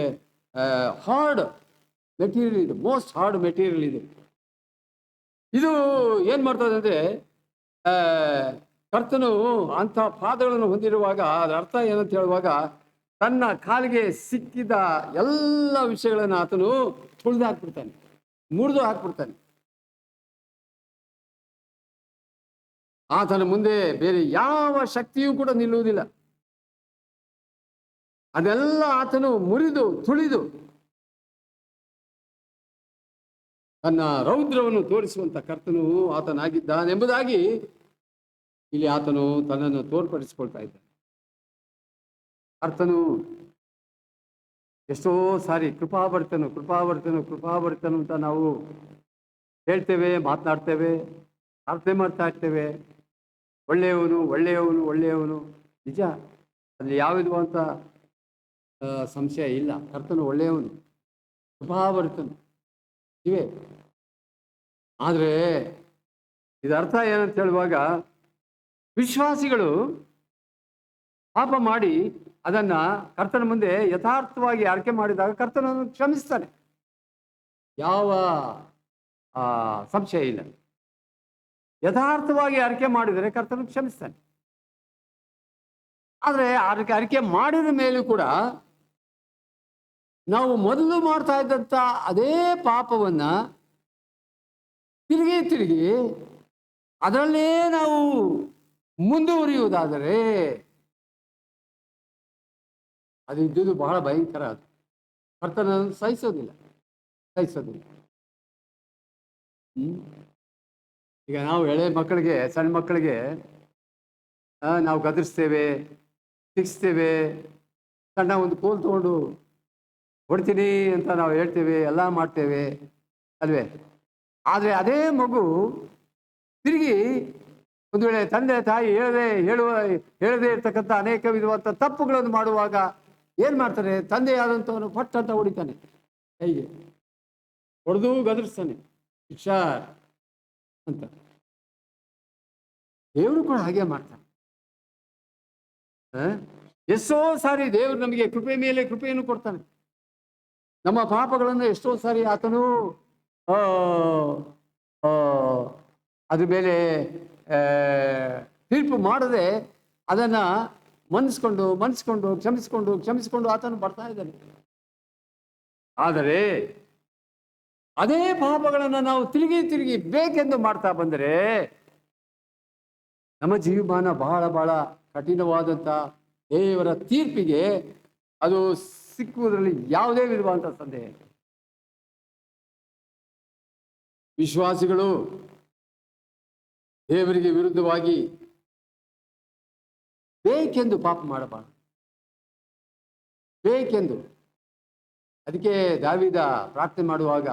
ಹಾರ್ಡ್ ಮೆಟೀರಿಯಲ್ ಇದು, ಮೋಸ್ಟ್ ಹಾರ್ಡ್ ಮೆಟೀರಿಯಲ್ ಇದು. ಇದು ಏನು ಮಾಡ್ತದೆ ಅಂದರೆ, ಕರ್ತನು ಅಂಥ ಪಾದಗಳನ್ನು ಹೊಂದಿರುವಾಗ ಅದರ ಅರ್ಥ ಏನಂತ ಹೇಳುವಾಗ, ತನ್ನ ಕಾಲಿಗೆ ಸಿಕ್ಕಿದ ಎಲ್ಲ ವಿಷಯಗಳನ್ನು ಆತನು ತುಳಿದು ಹಾಕ್ಬಿಡ್ತಾನೆ, ಮುರಿದು ಹಾಕ್ಬಿಡ್ತಾನೆ. ಆತನ ಮುಂದೆ ಬೇರೆ ಯಾವ ಶಕ್ತಿಯೂ ಕೂಡ ನಿಲ್ಲುವುದಿಲ್ಲ. ಅದೆಲ್ಲ ಆತನು ಮುರಿದು ತುಳಿದು ತನ್ನ ರೌದ್ರವನ್ನು ತೋರಿಸುವಂತ ಕರ್ತನು ಆತನಾಗಿದ್ದಾನೆಂಬುದಾಗಿ ಇಲ್ಲಿ ಆತನು ತನ್ನನ್ನು ತೋರ್ಪಡಿಸಿಕೊಳ್ತಾ ಇದ್ದಾನೆ. ಕರ್ತನು ಎಷ್ಟೋ ಸಾರಿ ಕೃಪಾವರ್ತನು ಅಂತ ನಾವು ಹೇಳ್ತೇವೆ, ಮಾತನಾಡ್ತೇವೆ, ಪ್ರಾರ್ಥನೆ ಮಾಡ್ತಾ ಇರ್ತೇವೆ. ಒಳ್ಳೆಯವನು ನಿಜ, ಅಲ್ಲಿ ಯಾವ ವಿಧವಾದಂಥ ಸಂಶಯ ಇಲ್ಲ. ಕರ್ತನು ಒಳ್ಳೆಯವನು, ಕೃಪಾವರ್ತನು ಇವೆ. ಆದರೆ ಇದರ್ಥ ಏನಂತ ಹೇಳುವಾಗ, ವಿಶ್ವಾಸಿಗಳು ಪಾಪ ಮಾಡಿ ಅದನ್ನ ಕರ್ತನ ಮುಂದೆ ಯಥಾರ್ಥವಾಗಿ ಅರಿಕೆ ಮಾಡಿದಾಗ ಕರ್ತನನ್ನು ಕ್ಷಮಿಸ್ತಾನೆ. ಯಾವ ಸಂಶಯ ಇಲ್ಲ. ಯಥಾರ್ಥವಾಗಿ ಅರಿಕೆ ಮಾಡಿದರೆ ಕರ್ತನು ಕ್ಷಮಿಸ್ತಾನೆ. ಆದರೆ ಅರಿಕೆ ಮಾಡಿದ ಮೇಲೂ ಕೂಡ ನಾವು ಮೊದಲು ಮಾಡ್ತಾ ಇದ್ದಂಥ ಅದೇ ಪಾಪವನ್ನ ತಿರುಗಿ ಅದರಲ್ಲೇ ನಾವು ಮುಂದುವರಿಯುವುದಾದರೆ ಅದು ಇದ್ದುದು ಬಹಳ ಭಯಂಕರ. ಅದು ಕರ್ತನನ್ನು ಸಹಿಸೋದಿಲ್ಲ. ಈಗ ನಾವು ಎಳೆ ಮಕ್ಕಳಿಗೆ, ಸಣ್ಣ ಮಕ್ಕಳಿಗೆ ನಾವು ಗದರಿಸ್ತೇವೆ, ಸಿಕ್ಸ್ತೇವೆ, ಸಣ್ಣ ಒಂದು ಕೋಲ್ ತಗೊಂಡು ಹೊಡ್ತೀನಿ ಅಂತ ನಾವು ಹೇಳ್ತೇವೆ, ಎಲ್ಲ ಮಾಡ್ತೇವೆ ಅಲ್ವೇ. ಆದರೆ ಅದೇ ಮಗು ತಿರುಗಿ ಒಂದು ವೇಳೆ ತಂದೆ ತಾಯಿ ಹೇಳದೇ ಇರ್ತಕ್ಕಂಥ ಅನೇಕ ವಿಧವಾದ ತಪ್ಪುಗಳನ್ನು ಮಾಡುವಾಗ ಏನು ಮಾಡ್ತಾರೆ? ತಂದೆಯಾದಂಥವನು ಪಟ್ ಅಂತ ಹೊಡಿತಾನೆ, ಕೈಗೆ ಹೊಡೆದು ಗದರಿಸ್ತಾನೆ, ಹುಷಾರ್ ಅಂತ. ದೇವರು ಕೂಡ ಹಾಗೆ ಮಾಡ್ತಾನೆ. ಎಷ್ಟೋ ಸಾರಿ ದೇವರು ನಮಗೆ ಕೃಪೆ ಮೇಲೆ ಕೃಪೆಯನ್ನು ಕೊಡ್ತಾನೆ. ನಮ್ಮ ಪಾಪಗಳನ್ನು ಎಷ್ಟೋ ಸಾರಿ ಆತನು ಅದ್ರ ಮೇಲೆ ತೀರ್ಪು ಮಾಡದೆ ಅದನ್ನ ಮನ್ನಿಸ್ಕೊಂಡು ಕ್ಷಮಿಸ್ಕೊಂಡು ಆತನು ಬರ್ತಾ ಇದ್ದಾನೆ. ಆದರೆ ಅದೇ ಪಾಪಗಳನ್ನು ನಾವು ತಿರುಗಿ ಬೇಕೆಂದು ಮಾಡ್ತಾ ಬಂದರೆ ನಮ್ಮ ಜೀವಮಾನ ಬಹಳ ಕಠಿಣವಾದಂಥ ದೇವರ ತೀರ್ಪಿಗೆ ಅದು ಸಿಕ್ಕುವುದರಲ್ಲಿ ಯಾವುದೇ ವಿಧವಾದಂಥ ಸಂದೇಹ. ವಿಶ್ವಾಸಿಗಳು ದೇವರಿಗೆ ವಿರುದ್ಧವಾಗಿ ಬೇಕೆಂದು ಪಾಪ ಮಾಡಬಾರದು. ಬೇಕೆಂದು. ಅದಕ್ಕೆ ದಾವೀದ ಪ್ರಾರ್ಥನೆ ಮಾಡುವಾಗ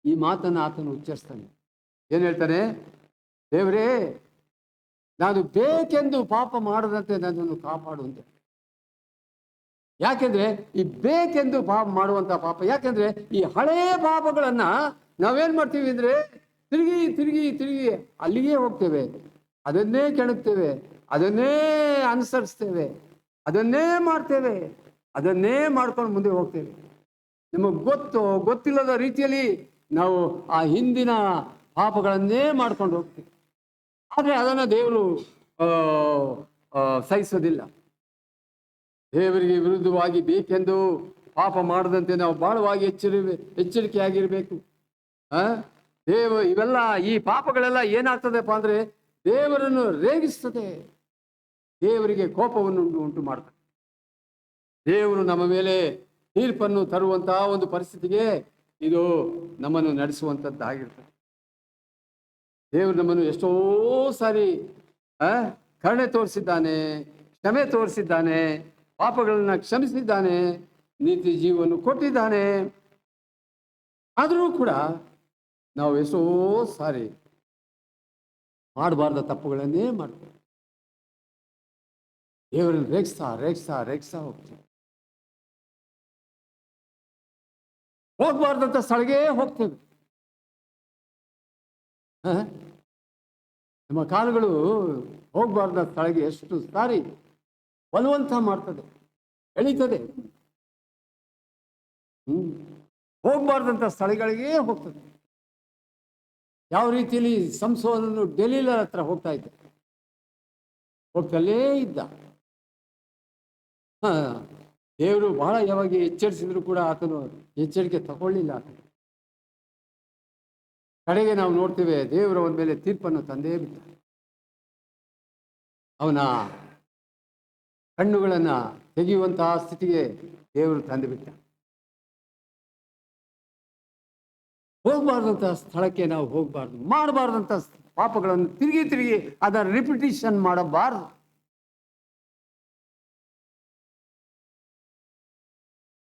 ಈ ಮಾತನ್ನು ಆತನು ಉಚ್ಚರಿಸ್ತಾನೆ. ಏನು ಹೇಳ್ತಾನೆ? ದೇವರೇ, ನಾನು ಬೇಕೆಂದು ಪಾಪ ಮಾಡದಂತೆ ನನ್ನನ್ನು ಕಾಪಾಡುವಂತೆ. ಯಾಕೆಂದ್ರೆ ಈ ಬೇಕೆಂದು ಪಾಪ ಮಾಡುವಂತ ಪಾಪ, ಯಾಕೆಂದ್ರೆ ಈ ಹಳೆಯ ಪಾಪಗಳನ್ನ ನಾವೇನ್ ಮಾಡ್ತೀವಿ ಅಂದ್ರೆ ತಿರುಗಿ ಅಲ್ಲಿಗೆ ಹೋಗ್ತೇವೆ, ಅದನ್ನೇ ಕೆಣಕ್ತೇವೆ, ಅದನ್ನೇ ಅನುಸರಿಸ್ತೇವೆ, ಅದನ್ನೇ ಮಾಡ್ತೇವೆ, ಅದನ್ನೇ ಮಾಡ್ಕೊಂಡು ಮುಂದೆ ಹೋಗ್ತೇವೆ. ನಮಗೆ ಗೊತ್ತಿಲ್ಲದ ರೀತಿಯಲ್ಲಿ ನಾವು ಆ ಹಿಂದಿನ ಪಾಪಗಳನ್ನೇ ಮಾಡ್ಕೊಂಡು ಹೋಗ್ತೇವೆ. ಆದರೆ ಅದನ್ನು ದೇವರು ಸಹಿಸೋದಿಲ್ಲ. ದೇವರಿಗೆ ವಿರುದ್ಧವಾಗಿ ಬೇಕೆಂದು ಪಾಪ ಮಾಡದಂತೆ ನಾವು ಬಹಳವಾಗಿ ಎಚ್ಚರಿಕೆಯಾಗಿರ್ಬೇಕು. ಇವೆಲ್ಲ ಈ ಪಾಪಗಳೆಲ್ಲ ಏನಾಗ್ತದೆಪ್ಪ ಅಂದ್ರೆ ದೇವರನ್ನು ರೇಗಿಸ್ತದೆ, ದೇವರಿಗೆ ಕೋಪವನ್ನು ಉಂಟು ಮಾಡ್ತದೆ. ದೇವರು ನಮ್ಮ ಮೇಲೆ ತೀರ್ಪನ್ನು ತರುವಂತಹ ಒಂದು ಪರಿಸ್ಥಿತಿಗೆ ಇದು ನಮ್ಮನ್ನು ನಡೆಸುವಂಥದ್ದಾಗಿರ್ತದೆ. ದೇವರು ನಮ್ಮನ್ನು ಎಷ್ಟೋ ಸಾರಿ ಕರುಣೆ ತೋರಿಸಿದ್ದಾನೆ, ಕ್ಷಮೆ ತೋರಿಸಿದ್ದಾನೆ, ಪಾಪಗಳನ್ನು ಕ್ಷಮಿಸಿದ್ದಾನೆ, ನೀತಿ ಜೀವವನ್ನು ಕೊಟ್ಟಿದ್ದಾನೆ. ಆದರೂ ಕೂಡ ನಾವು ಎಷ್ಟೋ ಸಾರಿ ಮಾಡಬಾರ್ದ ತಪ್ಪುಗಳನ್ನೇ ಮಾಡ್ತೇವೆ. ದೇವರನ್ನು ರೇಗಿಸ್ತಾ ಹೋಗ್ತೇವೆ. ಹೋಗ್ಬಾರ್ದಂತ ಸ್ಥಳಗೆ ಹೋಗ್ತೇವೆ. ನಮ್ಮ ಕಾಲುಗಳು ಹೋಗ್ಬಾರ್ದ ಸ್ಥಳಗೆ ಎಷ್ಟು ಸಾರಿ ಬಲವಂತ ಮಾಡ್ತದೆ, ಎಳೀತದೆ. ಹೋಗ್ಬಾರ್ದಂತ ಸ್ಥಳಗಳಿಗೆ ಹೋಗ್ತದೆ. ಯಾವ ರೀತಿಯಲ್ಲಿ ಸಂಸೋನನ್ನು ಡೆಲೀಲ ಹತ್ರ ಹೋಗ್ತಾ ಇದ್ದ, ಹೋಗ್ತಲೇ ಇದ್ದ. ದೇವರು ಬಹಳ ಯಾವಾಗ ಎಚ್ಚರಿಸಿದ್ರು ಕೂಡ ಆತನು ಎಚ್ಚರಿಕೆ ತಗೊಳ್ಳಿಲ್ಲ. ಕಡೆಗೆ ನಾವು ನೋಡ್ತೇವೆ, ದೇವರ ಒಂದ ಮೇಲೆ ತೀರ್ಪನ್ನು ತಂದೇ ಬಿಟ್ಟ. ಅವನ ಕಣ್ಣುಗಳನ್ನು ತೆಗೆಯುವಂತಹ ಸ್ಥಿತಿಗೆ ದೇವರು ತಂದು ಬಿಟ್ಟ. ಹೋಗ್ಬಾರ್ದಂಥ ಸ್ಥಳಕ್ಕೆ ನಾವು ಹೋಗ್ಬಾರ್ದು, ಮಾಡಬಾರ್ದಂಥ ಪಾಪಗಳನ್ನು ತಿರುಗಿ ಅದರ ರಿಪಿಟೇಷನ್ ಮಾಡಬಾರ್ದು.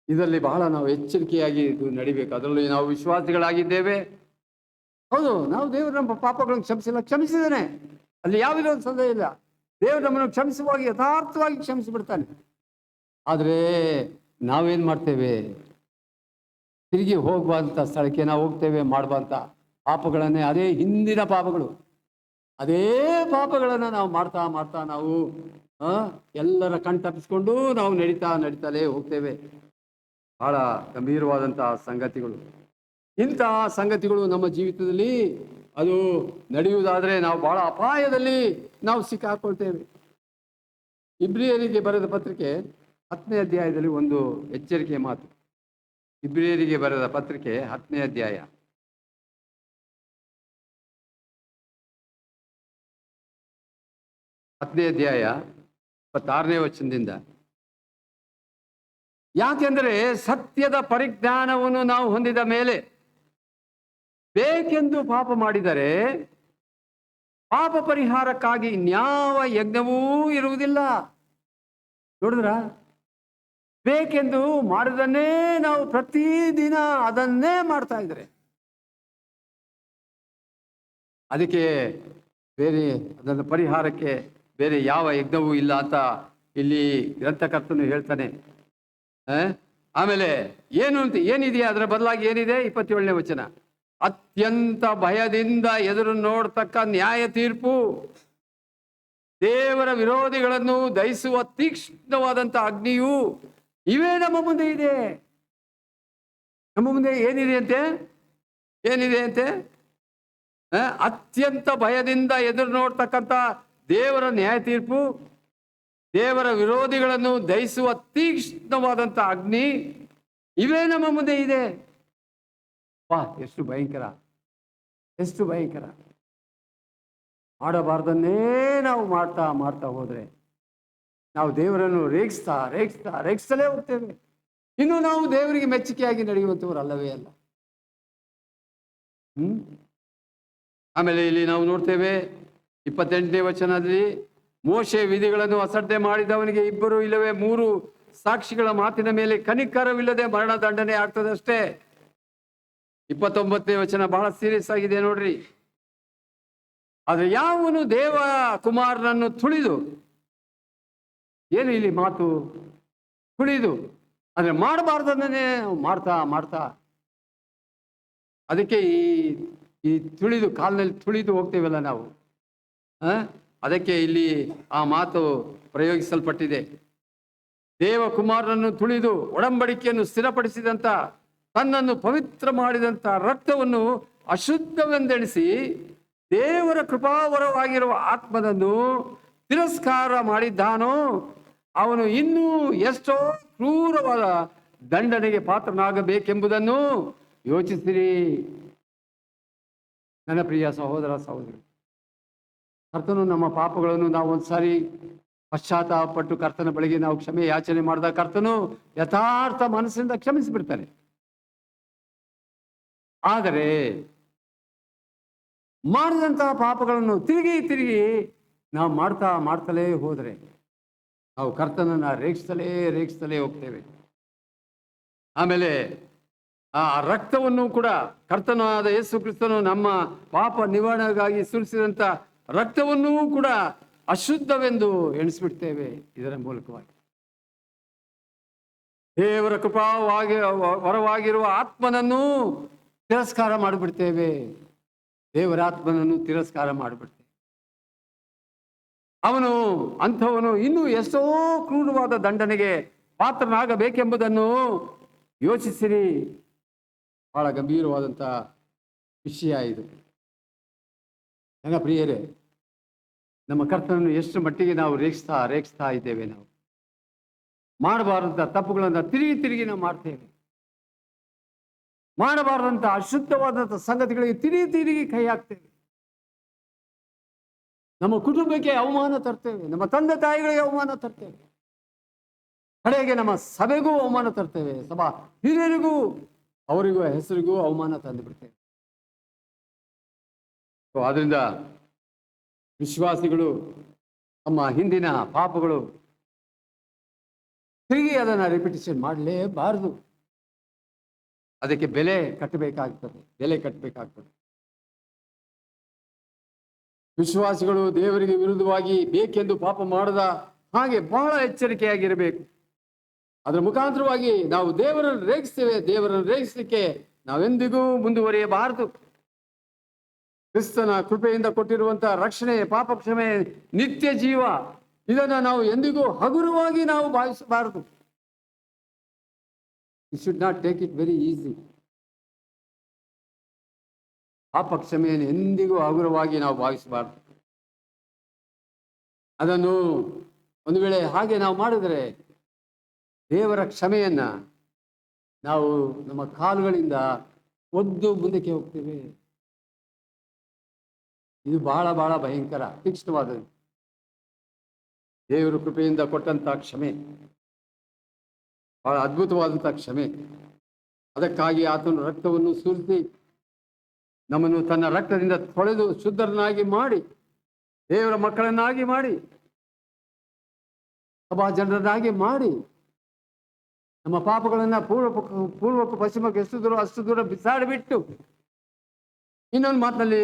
ಇದರಲ್ಲಿ ಬಹಳ ನಾವು ಎಚ್ಚರಿಕೆಯಾಗಿ ಇದು ನಡಿಬೇಕು. ಅದರಲ್ಲಿ ನಾವು ವಿಶ್ವಾಸಿಗಳಾಗಿದ್ದೇವೆ. ಹೌದು, ನಾವು ದೇವರು ನಮ್ಮ ಪಾಪಗಳನ್ನು ಕ್ಷಮಿಸಿದ್ದಾನೆ, ಅಲ್ಲಿ ಯಾವುದೇ ಒಂದು ಸಂದೇಹ ಇಲ್ಲ. ದೇವರು ನಮ್ಮನ್ನು ಕ್ಷಮಿಸುವಾಗ ಯಥಾರ್ಥವಾಗಿ ಕ್ಷಮಿಸಿಬಿಡ್ತಾನೆ. ಆದರೆ ನಾವೇನು ಮಾಡ್ತೇವೆ? ತಿರುಗಿ ಹೋಗುವಂಥ ಸ್ಥಳಕ್ಕೆ ನಾವು ಹೋಗ್ತೇವೆ, ಮಾಡುವಂಥ ಪಾಪಗಳನ್ನೇ, ಅದೇ ಹಿಂದಿನ ಪಾಪಗಳು, ಅದೇ ಪಾಪಗಳನ್ನು ನಾವು ಮಾಡ್ತಾ ನಾವು ಎಲ್ಲರ ಕಣ್ತಪ್ಪಿಸ್ಕೊಂಡು ನಾವು ನಡೀತಲೇ ಹೋಗ್ತೇವೆ. ಬಹಳ ಗಂಭೀರವಾದಂತಹ ಸಂಗತಿಗಳು. ಇಂತಹ ಸಂಗತಿಗಳು ನಮ್ಮ ಜೀವಿತದಲ್ಲಿ ಅದು ನಡೆಯುವುದಾದರೆ ನಾವು ಬಹಳ ಅಪಾಯದಲ್ಲಿ ನಾವು ಸಿಕ್ಕಾಕೊಳ್ತೇವೆ. ಇಬ್ರಿಯರಿಗೆ ಬರೆದ ಪತ್ರಿಕೆ 10ನೇ ಅಧ್ಯಾಯದಲ್ಲಿ ಒಂದು ಎಚ್ಚರಿಕೆಯ ಮಾತು. ಇಬ್ರಿಯರಿಗೆ ಬರೆದ ಪತ್ರಿಕೆ 10ನೇ ಅಧ್ಯಾಯ 26ನೇ ವಚನದಿಂದ. ಯಾಕೆಂದರೆ ಸತ್ಯದ ಪರಿಜ್ಞಾನವನ್ನು ನಾವು ಹೊಂದಿದ ಮೇಲೆ ಬೇಕೆಂದು ಪಾಪ ಮಾಡಿದರೆ ಪಾಪ ಪರಿಹಾರಕ್ಕಾಗಿ ಇನ್ಯಾವ ಯಜ್ಞವೂ ಇರುವುದಿಲ್ಲ. ನೋಡಿದ್ರ, ಬೇಕೆಂದು ಮಾಡಿದನ್ನೇ ನಾವು ಪ್ರತಿದಿನ ಅದನ್ನೇ ಮಾಡ್ತಾ ಇದ್ರೆ ಅದಕ್ಕೆ ಬೇರೆ ಅದನ್ನು ಪರಿಹಾರಕ್ಕೆ ಬೇರೆ ಯಾವ ಯಜ್ಞವೂ ಇಲ್ಲ ಅಂತ ಇಲ್ಲಿ ಗ್ರಂಥಕರ್ತನು ಹೇಳ್ತಾನೆ. ಆಮೇಲೆ ಏನಿದೆ ಅದರ ಬದಲಾಗಿ ಏನಿದೆ? 27ನೇ ವಚನ, ಅತ್ಯಂತ ಭಯದಿಂದ ಎದುರು ನೋಡ್ತಕ್ಕ ನ್ಯಾಯ ತೀರ್ಪು, ದೇವರ ವಿರೋಧಿಗಳನ್ನು ದಹಿಸುವ ತೀಕ್ಷ್ಣವಾದಂಥ ಅಗ್ನಿಯು ಇವೇ ನಮ್ಮ ಮುಂದೆ ಇದೆ. ನಮ್ಮ ಮುಂದೆ ಏನಿದೆ ಅಂತೆ? ಅತ್ಯಂತ ಭಯದಿಂದ ಎದುರು ನೋಡ್ತಕ್ಕಂಥ ದೇವರ ನ್ಯಾಯ ತೀರ್ಪು, ದೇವರ ವಿರೋಧಿಗಳನ್ನು ದಹಿಸುವ ತೀಕ್ಷ್ಣವಾದಂಥ ಅಗ್ನಿ ಇವೇ ನಮ್ಮ ಮುಂದೆ ಇದೆ. ಎಷ್ಟು ಭಯಂಕರ, ಎಷ್ಟು ಭಯಂಕರ. ಮಾಡಬಾರ್ದನ್ನೇ ನಾವು ಮಾಡ್ತಾ ಹೋದ್ರೆ ನಾವು ದೇವರನ್ನು ರೇಗಿಸ್ತಲೇ ಹೋಗ್ತೇವೆ. ಇನ್ನು ನಾವು ದೇವರಿಗೆ ಮೆಚ್ಚುಗೆಯಾಗಿ ನಡೆಯುವಂಥವ್ರು ಅಲ್ಲವೇ ಅಲ್ಲ. ಆಮೇಲೆ ಇಲ್ಲಿ ನಾವು ನೋಡ್ತೇವೆ 28ನೇ ವಚನದಲ್ಲಿ, ಮೋಶೆ ವಿಧಿಗಳನ್ನು ಅಸಡ್ಡೆ ಮಾಡಿದವನಿಗೆ 2 ಇಲ್ಲವೇ 3 ಸಾಕ್ಷಿಗಳ ಮಾತಿನ ಮೇಲೆ ಕನಿಕರವಿಲ್ಲದೆ ಮರಣ ದಂಡನೆ ಆಗ್ತದೆ ಅಷ್ಟೇ. 29ನೇ ವಚನ ಬಹಳ ಸೀರಿಯಸ್ ಆಗಿದೆ ನೋಡ್ರಿ. ಆದ್ರೆ ಯಾವನು ದೇವ ಕುಮಾರನನ್ನು ತುಳಿದು, ಏನು ಇಲ್ಲಿ ಮಾತು? ತುಳಿದು, ಆದ್ರೆ ಮಾಡಬಾರ್ದನ್ನೇ ಮಾಡ್ತಾ ಅದಕ್ಕೆ ಈ ತುಳಿದು, ಕಾಲಿನಲ್ಲಿ ತುಳಿದು ಹೋಗ್ತೇವಲ್ಲ ನಾವು, ಅದಕ್ಕೆ ಇಲ್ಲಿ ಆ ಮಾತು ಪ್ರಯೋಗಿಸಲ್ಪಟ್ಟಿದೆ. ದೇವಕುಮಾರನನ್ನು ತುಳಿದು ಒಡಂಬಡಿಕೆಯನ್ನು ಸ್ಥಿರಪಡಿಸಿದಂಥ, ತನ್ನನ್ನು ಪವಿತ್ರ ಮಾಡಿದಂಥ ರಕ್ತವನ್ನು ಅಶುದ್ಧವೆಂದೆಣಿಸಿ ದೇವರ ಕೃಪಾವರವಾಗಿರುವ ಆತ್ಮನನ್ನು ತಿರಸ್ಕಾರ ಮಾಡಿದ್ದಾನೋ ಅವನು ಇನ್ನೂ ಎಷ್ಟೋ ಕ್ರೂರವಾದ ದಂಡನೆಗೆ ಪಾತ್ರನಾಗಬೇಕೆಂಬುದನ್ನು ಯೋಚಿಸಿರಿ. ನನ್ನ ಪ್ರಿಯ ಸಹೋದರ ಸಹೋದರಿ, ಕರ್ತನು ನಮ್ಮ ಪಾಪಗಳನ್ನು ನಾವು ಒಂದ್ಸಾರಿ ಪಶ್ಚಾತ್ತಾಪಪಟ್ಟು ಕರ್ತನ ಬಳಿಗೆ ನಾವು ಕ್ಷಮೆ ಯಾಚನೆ ಮಾಡಿದ ಕರ್ತನು ಯಥಾರ್ಥ ಮನಸ್ಸಿಂದ ಕ್ಷಮಿಸಿಬಿಡ್ತಾನೆ. ಆದರೆ ಮಾಡಿದಂತಹ ಪಾಪಗಳನ್ನು ತಿರುಗಿ ನಾವು ಮಾಡ್ತಲೇ ಹೋದರೆ ನಾವು ಕರ್ತನನ್ನ ರೇಗಿಸ್ತಲೇ ಹೋಗ್ತೇವೆ. ಆಮೇಲೆ ಆ ರಕ್ತವನ್ನು ಕೂಡ, ಕರ್ತನಾದ ಯೇಸು ಕ್ರಿಸ್ತನು ನಮ್ಮ ಪಾಪ ನಿವಾರಣೆಗಾಗಿ ಸುರಿಸಿದಂಥ ರಕ್ತವನ್ನೂ ಕೂಡ ಅಶುದ್ಧವೆಂದು ಎಣಿಸ್ಬಿಡ್ತೇವೆ. ಇದರ ಮೂಲಕವಾಗಿ ದೇವರ ವರವಾಗಿರುವ ಆತ್ಮನನ್ನು ತಿರಸ್ಕಾರ ಮಾಡಿಬಿಡ್ತೇವೆ. ದೇವರ ಆತ್ಮನನ್ನು ತಿರಸ್ಕಾರ ಮಾಡಿಬಿಡ್ತೇವೆ. ಅಂಥವನು ಇನ್ನೂ ಎಷ್ಟೋ ಕ್ರೂರವಾದ ದಂಡನೆಗೆ ಪಾತ್ರನಾಗಬೇಕೆಂಬುದನ್ನು ಯೋಚಿಸಿರಿ. ಬಹಳ ಗಂಭೀರವಾದಂಥ ವಿಷಯ ಇದು. ನನ್ನ ಪ್ರಿಯರೇ, ನಮ್ಮ ಕರ್ತನನ್ನು ಎಷ್ಟು ಮಟ್ಟಿಗೆ ನಾವು ರೇಗಿಸ್ತಾ ಇದ್ದೇವೆ. ನಾವು ಮಾಡಬಾರದಂಥ ತಪ್ಪುಗಳನ್ನು ತಿರುಗಿ ನಾವು ಮಾಡ್ತೇವೆ. ಮಾಡಬಾರದಂಥ ಅಶುದ್ಧವಾದಂಥ ಸಂಗತಿಗಳಿಗೆ ತಿರುಗಿ ಕೈ ಹಾಕ್ತೇವೆ. ನಮ್ಮ ಕುಟುಂಬಕ್ಕೆ ಅವಮಾನ ತರ್ತೇವೆ, ನಮ್ಮ ತಂದೆ ತಾಯಿಗಳಿಗೆ ಅವಮಾನ ತರ್ತೇವೆ, ಕಡೆಗೆ ನಮ್ಮ ಸಭೆಗೂ ಅವಮಾನ ತರ್ತೇವೆ, ಸಭಾ ಹಿರಿಯರಿಗೂ ಅವರಿಗೂ ಹೆಸರಿಗೂ ಅವಮಾನ ತಂದು ಬಿಡ್ತೇವೆ. ಆದ್ರಿಂದ ವಿಶ್ವಾಸಿಗಳು ತಮ್ಮ ಹಿಂದಿನ ಪಾಪಗಳು ತಿರುಗಿ ಅದನ್ನು ರಿಪಿಟೇಷನ್ ಮಾಡಲೇಬಾರದು. ಅದಕ್ಕೆ ಬೆಲೆ ಕಟ್ಟಬೇಕಾಗ್ತದೆ. ವಿಶ್ವಾಸಿಗಳು ದೇವರಿಗೆ ವಿರುದ್ಧವಾಗಿ ಬೇಕೆಂದು ಪಾಪ ಮಾಡದ ಹಾಗೆ ಬಹಳ ಎಚ್ಚರಿಕೆಯಾಗಿರಬೇಕು. ಅದರ ಮುಖಾಂತರವಾಗಿ ನಾವು ದೇವರನ್ನು ರೇಗಿಸಲಿಕ್ಕೆ ನಾವೆಂದಿಗೂ ಮುಂದುವರಿಯಬಾರದು. ಕ್ರಿಸ್ತನ ಕೃಪೆಯಿಂದ ಕೊಟ್ಟಿರುವಂತಹ ರಕ್ಷಣೆ, ಪಾಪ ಕ್ಷಮೆ, ನಿತ್ಯ ಜೀವ ಇದನ್ನು ನಾವು ಎಂದಿಗೂ ಹಗುರವಾಗಿ ನಾವು ಭಾವಿಸಬಾರದು. You should not take it very easy. ಪಾಪ ಕ್ಷಮೆಯನ್ನು ಎಂದಿಗೂ ಹಗುರವಾಗಿ ನಾವು ಭಾವಿಸಬಾರದು. ಅದನ್ನು ಒಂದು ವೇಳೆ ಹಾಗೆ ನಾವು ಮಾಡಿದರೆ ದೇವರ ಕ್ಷಮೆಯನ್ನ ನಾವು ನಮ್ಮ ಕಾಲುಗಳಿಂದ ಒದ್ದು ಮುಂದಕ್ಕೆ ಹೋಗ್ತೇವೆ. ಇದು ಬಹಳ ಬಹಳ ಭಯಂಕರ, ತೀಕ್ಷ್ಣವಾದದ್ದು. ದೇವರು ಕೃಪೆಯಿಂದ ಕೊಟ್ಟಂತ ಕ್ಷಮೆ ಬಹಳ ಅದ್ಭುತವಾದಂಥ ಕ್ಷಮೆ. ಅದಕ್ಕಾಗಿ ಆತನು ರಕ್ತವನ್ನು ಸುರಿಸಿ ನಮ್ಮನ್ನು ತನ್ನ ರಕ್ತದಿಂದ ತೊಳೆದು ಶುದ್ಧರನ್ನಾಗಿ ಮಾಡಿ, ದೇವರ ಮಕ್ಕಳನ್ನಾಗಿ ಮಾಡಿ, ಸಭಾ ಜನರನ್ನಾಗಿ ಮಾಡಿ, ನಮ್ಮ ಪಾಪಗಳನ್ನ ಪೂರ್ವಕ್ಕೂ ಪಶ್ಚಿಮಕ್ಕೆ ಎಷ್ಟು ದೂರ ಅಷ್ಟು ದೂರ ಬಿಸಾಡಿಬಿಟ್ಟು, ಇನ್ನೊಂದು ಮಾತಿನಲ್ಲಿ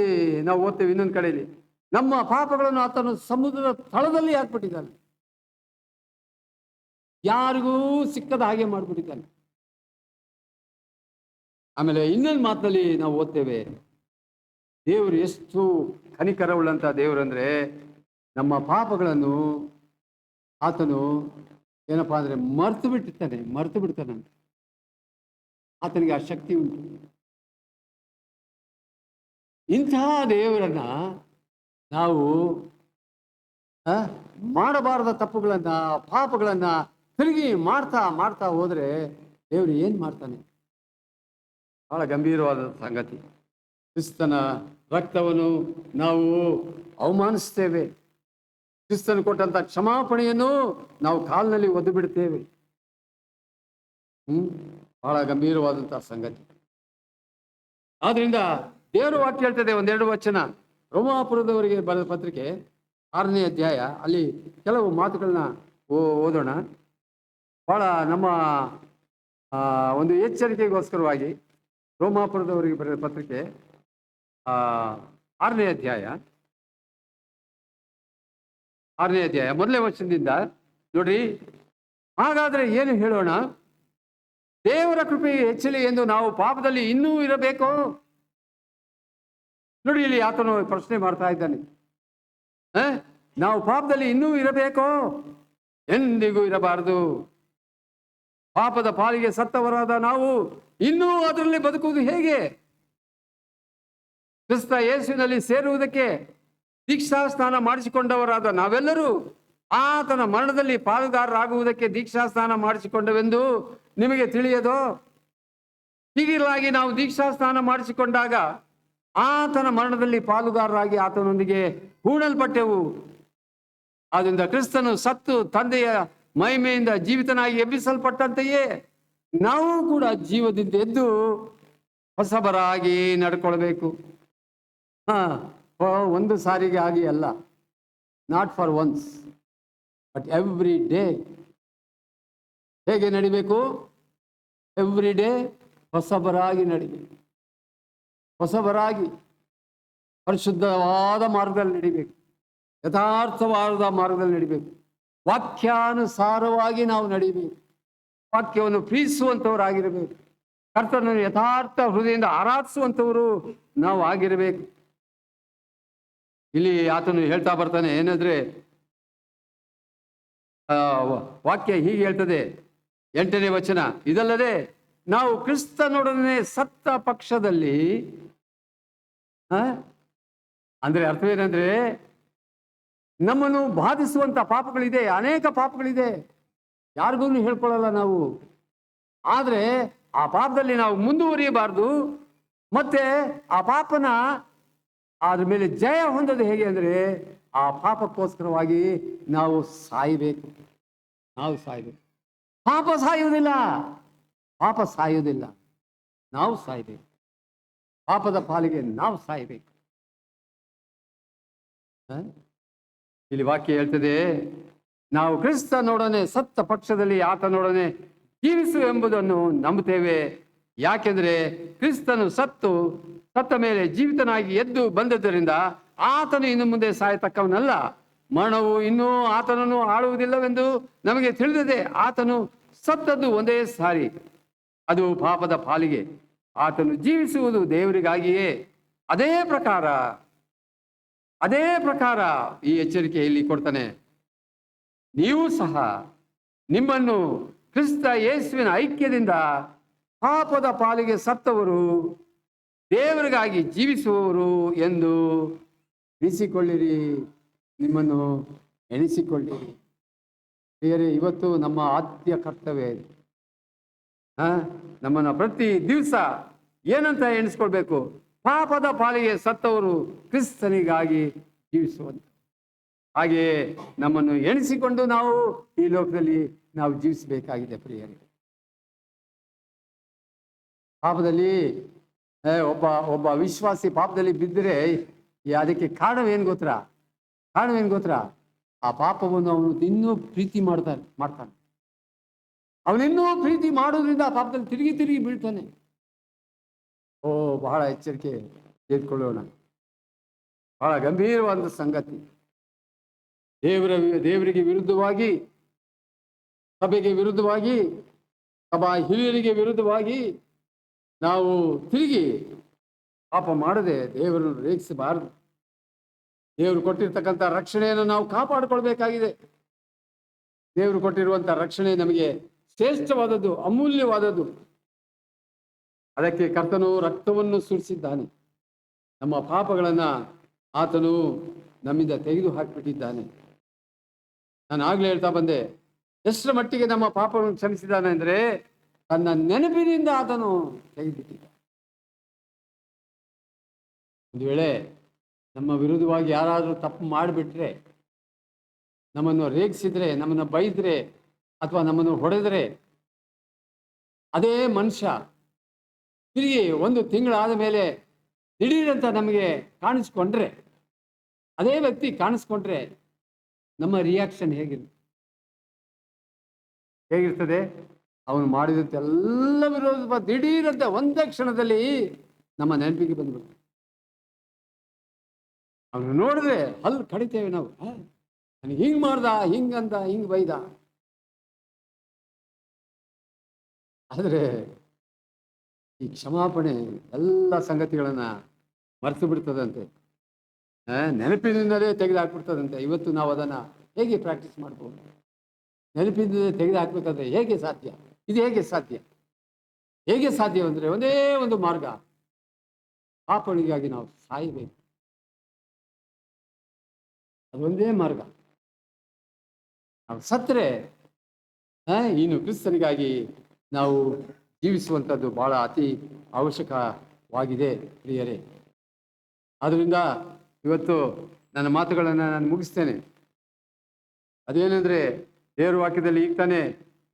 ನಾವು ಓದ್ತೇವೆ, ಇನ್ನೊಂದು ಕಡೆಯಲ್ಲಿ ನಮ್ಮ ಪಾಪಗಳನ್ನು ಆತನು ಸಮುದ್ರದ ತಳದಲ್ಲಿ ಹಾಕ್ಬಿಟ್ಟಿದ್ದಾನೆ, ಯಾರಿಗೂ ಸಿಕ್ಕದ ಹಾಗೆ ಮಾಡಿಬಿಟ್ಟಿದ್ದಾನೆ. ಆಮೇಲೆ ಇನ್ನೊಂದು ಮಾತಿನಲ್ಲಿ ನಾವು ಓದ್ತೇವೆ, ದೇವರು ಎಷ್ಟು ಕನಿಕರವುಳ್ಳಂತ ದೇವರು ಅಂದ್ರೆ, ನಮ್ಮ ಪಾಪಗಳನ್ನು ಆತನು ಏನಪ್ಪಾ ಅಂದ್ರೆ ಮರೆತು ಬಿಡ್ತಾನೆ. ಆತನಿಗೆ ಆ ಶಕ್ತಿ ಉಂಟು. ಇಂತಹ ದೇವರನ್ನ ನಾವು ಮಾಡಬಾರದ ತಪ್ಪುಗಳನ್ನ, ಪಾಪಗಳನ್ನ ತಿರುಗಿ ಮಾಡ್ತಾ ಹೋದ್ರೆ ದೇವರು ಏನ್ ಮಾಡ್ತಾನೆ? ಬಹಳ ಗಂಭೀರವಾದ ಸಂಗತಿ. ಕ್ರಿಸ್ತನ ರಕ್ತವನ್ನು ನಾವು ಅವಮಾನಿಸ್ತೇವೆ. ಕ್ರಿಸ್ತನು ಕೊಟ್ಟಂತ ಕ್ಷಮಾಪಣೆಯನ್ನು ನಾವು ಕಾಲಿನಲ್ಲಿ ಒದ್ದು ಬಿಡ್ತೇವೆ. ಬಹಳ ಗಂಭೀರವಾದಂತಹ ಸಂಗತಿ. ಆದ್ರಿಂದ ದೇವರ ವಾಕ್ಯ ಹೇಳ್ತದೆ, ಒಂದೆರಡು ವಚನ, ರೋಮಾಪುರದವರಿಗೆ ಬರೆದ ಪತ್ರಿಕೆ 6ನೇ ಅಧ್ಯಾಯ, ಅಲ್ಲಿ ಕೆಲವು ಮಾತುಗಳನ್ನ ಓದೋಣ. ಬಹಳ ನಮ್ಮ ಒಂದು ಎಚ್ಚರಿಕೆಗೋಸ್ಕರವಾಗಿ ರೋಮಾಪುರದವರಿಗೆ ಬರೆದ ಪತ್ರಿಕೆ 6ನೇ ಅಧ್ಯಾಯ 1ನೇ ವಚನದಿಂದ ನೋಡ್ರಿ. ಹಾಗಾದ್ರೆ ಏನು ಹೇಳೋಣ? ದೇವರ ಕೃಪೆ ಹೆಚ್ಚಲಿ ಎಂದು ನಾವು ಪಾಪದಲ್ಲಿ ಇನ್ನೂ ಇರಬೇಕೋ? ನೋಡಿ, ಇಲ್ಲಿ ಆತನು ಪ್ರಶ್ನೆ ಮಾಡ್ತಾ ಇದ್ದಾನೆ. ನಾವು ಪಾಪದಲ್ಲಿ ಇನ್ನೂ ಇರಬೇಕೋ? ಎಂದಿಗೂ ಇರಬಾರದು. ಪಾಪದ ಪಾಲಿಗೆ ಸತ್ತವರಾದ ನಾವು ಇನ್ನೂ ಅದರಲ್ಲಿ ಬದುಕುವುದು ಹೇಗೆ? ಕ್ರಿಸ್ತ ಯೇಸುವಿನಲ್ಲಿ ಸೇರುವುದಕ್ಕೆ ದೀಕ್ಷಾ ಸ್ನಾನ ಮಾಡಿಸಿಕೊಂಡವರಾದ ನಾವೆಲ್ಲರೂ ಆತನ ಮರಣದಲ್ಲಿ ಪಾಲುಗಾರರಾಗುವುದಕ್ಕೆ ದೀಕ್ಷಾ ಸ್ನಾನ ಮಾಡಿಸಿಕೊಂಡವೆಂದು ನಿಮಗೆ ತಿಳಿಯದೋ? ಹೀಗಿರಲಾಗಿ ನಾವು ದೀಕ್ಷಾ ಸ್ನಾನ ಮಾಡಿಸಿಕೊಂಡಾಗ ಆತನ ಮರಣದಲ್ಲಿ ಪಾಲುಗಾರರಾಗಿ ಆತನೊಂದಿಗೆ ಹೂಣಲ್ಪಟ್ಟೆವು. ಆದ್ದರಿಂದ ಕ್ರಿಸ್ತನು ಸತ್ತು ತಂದೆಯ ಮಹಿಮೆಯಿಂದ ಜೀವಿತನಾಗಿ ಎಬ್ಬಿಸಲ್ಪಟ್ಟಂತೆಯೇ ನಾವು ಕೂಡ ಜೀವದಿಂದ ಎದ್ದು ಹೊಸಬರಾಗಿ ನಡ್ಕೊಳ್ಬೇಕು. ಒಂದು ಸಾರಿಗೆ ಆಗಿ ಅಲ್ಲ, not for ones but every day. ಹೇಗೆ ನಡಿಬೇಕು? ಎವ್ರಿ ಡೇ ಹೊಸಬರಾಗಿ ನಡಿಬೇಕು. ಹೊಸಬರಾಗಿ ಪರಿಶುದ್ಧವಾದ ಮಾರ್ಗದಲ್ಲಿ ನಡಿಬೇಕು, ಯಥಾರ್ಥವಾದ ಮಾರ್ಗದಲ್ಲಿ ನಡಿಬೇಕು, ವಾಕ್ಯಾನುಸಾರವಾಗಿ ನಾವು ನಡಿಬೇಕು, ವಾಕ್ಯವನ್ನು ಪ್ರೀತಿಸುವಂಥವರಾಗಿರಬೇಕು, ಕರ್ತನನ್ನು ಯಥಾರ್ಥ ಹೃದಯದಿಂದ ಆರಾಧಿಸುವಂಥವರು ನಾವು ಆಗಿರಬೇಕು. ಇಲ್ಲಿ ಆತನು ಹೇಳ್ತಾ ಬರ್ತಾನೆ ಏನಂದ್ರೆ, ವಾಕ್ಯ ಹೀಗೆ ಹೇಳ್ತದೆ, 8ನೇ ವಚನ, ಇದಲ್ಲದೆ ನಾವು ಕ್ರಿಸ್ತನೊಡನೆ ಸತ್ತ ಪಕ್ಷದಲ್ಲಿ, ಅಂದ್ರೆ ಅರ್ಥವೇನಂದ್ರೆ, ನಮ್ಮನ್ನು ಬಾಧಿಸುವಂತ ಪಾಪಗಳಿದೆ, ಅನೇಕ ಪಾಪಗಳಿದೆ, ಯಾರಿಗೂ ಹೇಳ್ಕೊಳ್ಳಲ್ಲ ನಾವು. ಆದ್ರೆ ಆ ಪಾಪದಲ್ಲಿ ನಾವು ಮುಂದುವರಿಯಬಾರ್ದು. ಮತ್ತೆ ಆ ಪಾಪನ ಅದ್ರ ಮೇಲೆ ಜಯ ಹೊಂದೋದು ಹೇಗೆ ಅಂದ್ರೆ, ಆ ಪಾಪಕ್ಕೋಸ್ಕರವಾಗಿ ನಾವು ಸಾಯಬೇಕು. ಪಾಪ ಸಾಯುವುದಿಲ್ಲ, ನಾವು ಸಾಯಬೇಕು. ಪಾಪದ ಪಾಲಿಗೆ ನಾವು ಸಾಯಬೇಕು. ಇಲ್ಲಿ ವಾಕ್ಯ ಹೇಳ್ತದೆ, ನಾವು ಕ್ರಿಸ್ತನೊಡನೆ ಸತ್ತ ಪಕ್ಷದಲ್ಲಿ ಆತನೊಡನೆ ಜೀವಿಸುವೆಂಬುದನ್ನು ನಂಬುತ್ತೇವೆ. ಯಾಕೆಂದ್ರೆ ಕ್ರಿಸ್ತನು ಸತ್ತ ಮೇಲೆ ಜೀವಿತನಾಗಿ ಎದ್ದು ಬಂದದ್ದರಿಂದ ಆತನು ಇನ್ನು ಮುಂದೆ ಸಾಯತಕ್ಕವನಲ್ಲ. ಮರಣವು ಇನ್ನೂ ಆತನನ್ನು ಆಳುವುದಿಲ್ಲವೆಂದು ನಮಗೆ ತಿಳಿದಿದೆ. ಆತನು ಸತ್ತದ್ದು ಒಂದೇ ಸಾರಿ, ಅದು ಪಾಪದ ಪಾಲಿಗೆ. ಆತನು ಜೀವಿಸುವುದು ದೇವರಿಗಾಗಿಯೇ. ಅದೇ ಪ್ರಕಾರ ಈ ಎಚ್ಚರಿಕೆ ಇಲ್ಲಿ ಕೊಡ್ತಾನೆ. ನೀವು ಸಹ ನಿಮ್ಮನ್ನು ಕ್ರಿಸ್ತ ಯೇಸುವಿನ ಐಕ್ಯದಿಂದ ಪಾಪದ ಪಾಲಿಗೆ ಸತ್ತವರು, ದೇವರಿಗಾಗಿ ಜೀವಿಸುವವರು ಎಂದು ಎಣಿಸಿಕೊಳ್ಳಿರಿ. ನಿಮ್ಮನ್ನು ಎಣಿಸಿಕೊಳ್ಳಿರಿ. ಪ್ರಿಯರೇ, ಇವತ್ತು ನಮ್ಮ ಆದ್ಯ ಕರ್ತವ್ಯ ಇದೆ. ನಮ್ಮನ್ನು ಪ್ರತಿ ದಿವಸ ಏನಂತ ಎಣಿಸ್ಕೊಳ್ಬೇಕು? ಪಾಪದ ಪಾಲಿಗೆ ಸತ್ತವರು, ಕ್ರಿಸ್ತನಿಗಾಗಿ ಜೀವಿಸುವಂತ. ಹಾಗೆಯೇ ನಮ್ಮನ್ನು ಎಣಿಸಿಕೊಂಡು ನಾವು ಈ ಲೋಕದಲ್ಲಿ ನಾವು ಜೀವಿಸಬೇಕಾಗಿದೆ. ಪ್ರಿಯರೇ, ಪಾಪದಲ್ಲಿ ಒಬ್ಬ ವಿಶ್ವಾಸಿ ಪಾಪದಲ್ಲಿ ಬಿದ್ದರೆ ಅದಕ್ಕೆ ಕಾರಣವೇನು ಗೊತ್ತಾ? ಆ ಪಾಪವನ್ನು ಅವನು ಇನ್ನೂ ಪ್ರೀತಿ ಮಾಡ್ತಾನೆ. ಅವನಿನ್ನೂ ಪ್ರೀತಿ ಮಾಡೋದ್ರಿಂದ ಆ ಪಾಪದಲ್ಲಿ ತಿರುಗಿ ಬೀಳ್ತಾನೆ. ಬಹಳ ಎಚ್ಚರಿಕೆ ತೆಗೆದುಕೊಳ್ಳೋಣ. ಬಹಳ ಗಂಭೀರವಾದ ಸಂಗತಿ. ದೇವರಿಗೆ ವಿರುದ್ಧವಾಗಿ, ಸಭೆಗೆ ವಿರುದ್ಧವಾಗಿ, ಸಭಾ ಹಿರಿಯರಿಗೆ ವಿರುದ್ಧವಾಗಿ ನಾವು ತಿರುಗಿ ಪಾಪ ಮಾಡದೆ ದೇವರನ್ನು ರೇಗಿಸಬಾರದು. ದೇವರು ಕೊಟ್ಟಿರ್ತಕ್ಕಂಥ ರಕ್ಷಣೆಯನ್ನು ನಾವು ಕಾಪಾಡಿಕೊಳ್ಬೇಕಾಗಿದೆ. ದೇವರು ಕೊಟ್ಟಿರುವಂಥ ರಕ್ಷಣೆ ನಮಗೆ ಶ್ರೇಷ್ಠವಾದದ್ದು, ಅಮೂಲ್ಯವಾದದ್ದು. ಅದಕ್ಕೆ ಕರ್ತನು ರಕ್ತವನ್ನು ಸುರಿಸಿದ್ದಾನೆ. ನಮ್ಮ ಪಾಪಗಳನ್ನು ಆತನು ನಮ್ಮಿಂದ ತೆಗೆದು ಹಾಕಿಬಿಟ್ಟಿದ್ದಾನೆ. ನಾನು ಆಗ್ಲೇ ಹೇಳ್ತಾ ಬಂದೆ, ಎಷ್ಟರ ಮಟ್ಟಿಗೆ ನಮ್ಮ ಪಾಪವನ್ನು ಕ್ಷಮಿಸಿದ್ದಾನೆ ಅಂದರೆ ತನ್ನ ನೆನಪಿನಿಂದ ಆತನು ತೆಗೆದುಬಿಟ್ಟಿದ್ದಾನೆ. ಒಂದು ವೇಳೆ ನಮ್ಮ ವಿರುದ್ಧವಾಗಿ ಯಾರಾದರೂ ತಪ್ಪು ಮಾಡಿಬಿಟ್ರೆ, ನಮ್ಮನ್ನು ರೇಗಿಸಿದ್ರೆ, ನಮ್ಮನ್ನು ಬೈದ್ರೆ ಅಥವಾ ನಮ್ಮನ್ನು ಹೊಡೆದ್ರೆ, ಅದೇ ಮನುಷ್ಯ ತಿರುಗಿ 1 ತಿಂಗಳಾದ ಮೇಲೆ ದಿಢೀರಂತ ನಮಗೆ ಕಾಣಿಸ್ಕೊಂಡ್ರೆ, ಅದೇ ವ್ಯಕ್ತಿ ಕಾಣಿಸ್ಕೊಂಡ್ರೆ ನಮ್ಮ ರಿಯಾಕ್ಷನ್ ಹೇಗಿರ್ತದೆ? ಅವನು ಮಾಡಿದಂತೆಲ್ಲ ವಿರೋಧ ದಿಢೀರಂತ ಒಂದೇ ಕ್ಷಣದಲ್ಲಿ ನಮ್ಮ ನೆನಪಿಗೆ ಬಂದ್ಬಿಡ್ತದೆ. ಅವನು ನೋಡಿದ್ರೆ ಅಲ್ಲಿ ಕಡಿತೇವೆ ನಾವು. ನನಗೆ ಹಿಂಗೆ ಮಾಡ್ದ, ಹಿಂಗಂದ, ಹಿಂಗೆ ಬೈದ. ಆದರೆ ಈ ಕ್ಷಮಾಪಣೆ ಎಲ್ಲ ಸಂಗತಿಗಳನ್ನ ಮರೆತು ಬಿಡ್ತದಂತೆ, ನೆನಪಿನಿಂದಲೇ ತೆಗೆದುಹಾಕ್ಬಿಡ್ತದಂತೆ. ಇವತ್ತು ನಾವು ಅದನ್ನು ಹೇಗೆ ಪ್ರಾಕ್ಟೀಸ್ ಮಾಡ್ಬೋದು? ನೆನಪಿನಿಂದಲೇ ತೆಗೆದುಹಾಕ್ಬೇಕಾದ್ರೆ ಹೇಗೆ ಸಾಧ್ಯ? ಇದು ಹೇಗೆ ಸಾಧ್ಯ ಅಂದರೆ ಒಂದೇ ಒಂದು ಮಾರ್ಗ, ಪಾಪಗಳಿಗಾಗಿ ನಾವು ಸಾಯಬೇಕು. ಅದೊಂದೇ ಮಾರ್ಗ. ನಾವು ಸತ್ತರೆ ಇನ್ನು ಕ್ರಿಸ್ತನಿಗಾಗಿ ನಾವು ಜೀವಿಸುವಂಥದ್ದು ಬಹಳ ಅತಿ ಅವಶ್ಯಕವಾಗಿದೆ. ಪ್ರಿಯರೇ, ಆದ್ದರಿಂದ ಇವತ್ತು ನನ್ನ ಮಾತುಗಳನ್ನು ನಾನು ಮುಗಿಸ್ತೇನೆ. ಅದೇನೆಂದರೆ, ದೇವರ ವಾಕ್ಯದಲ್ಲಿ ಈಗ ತಾನೇ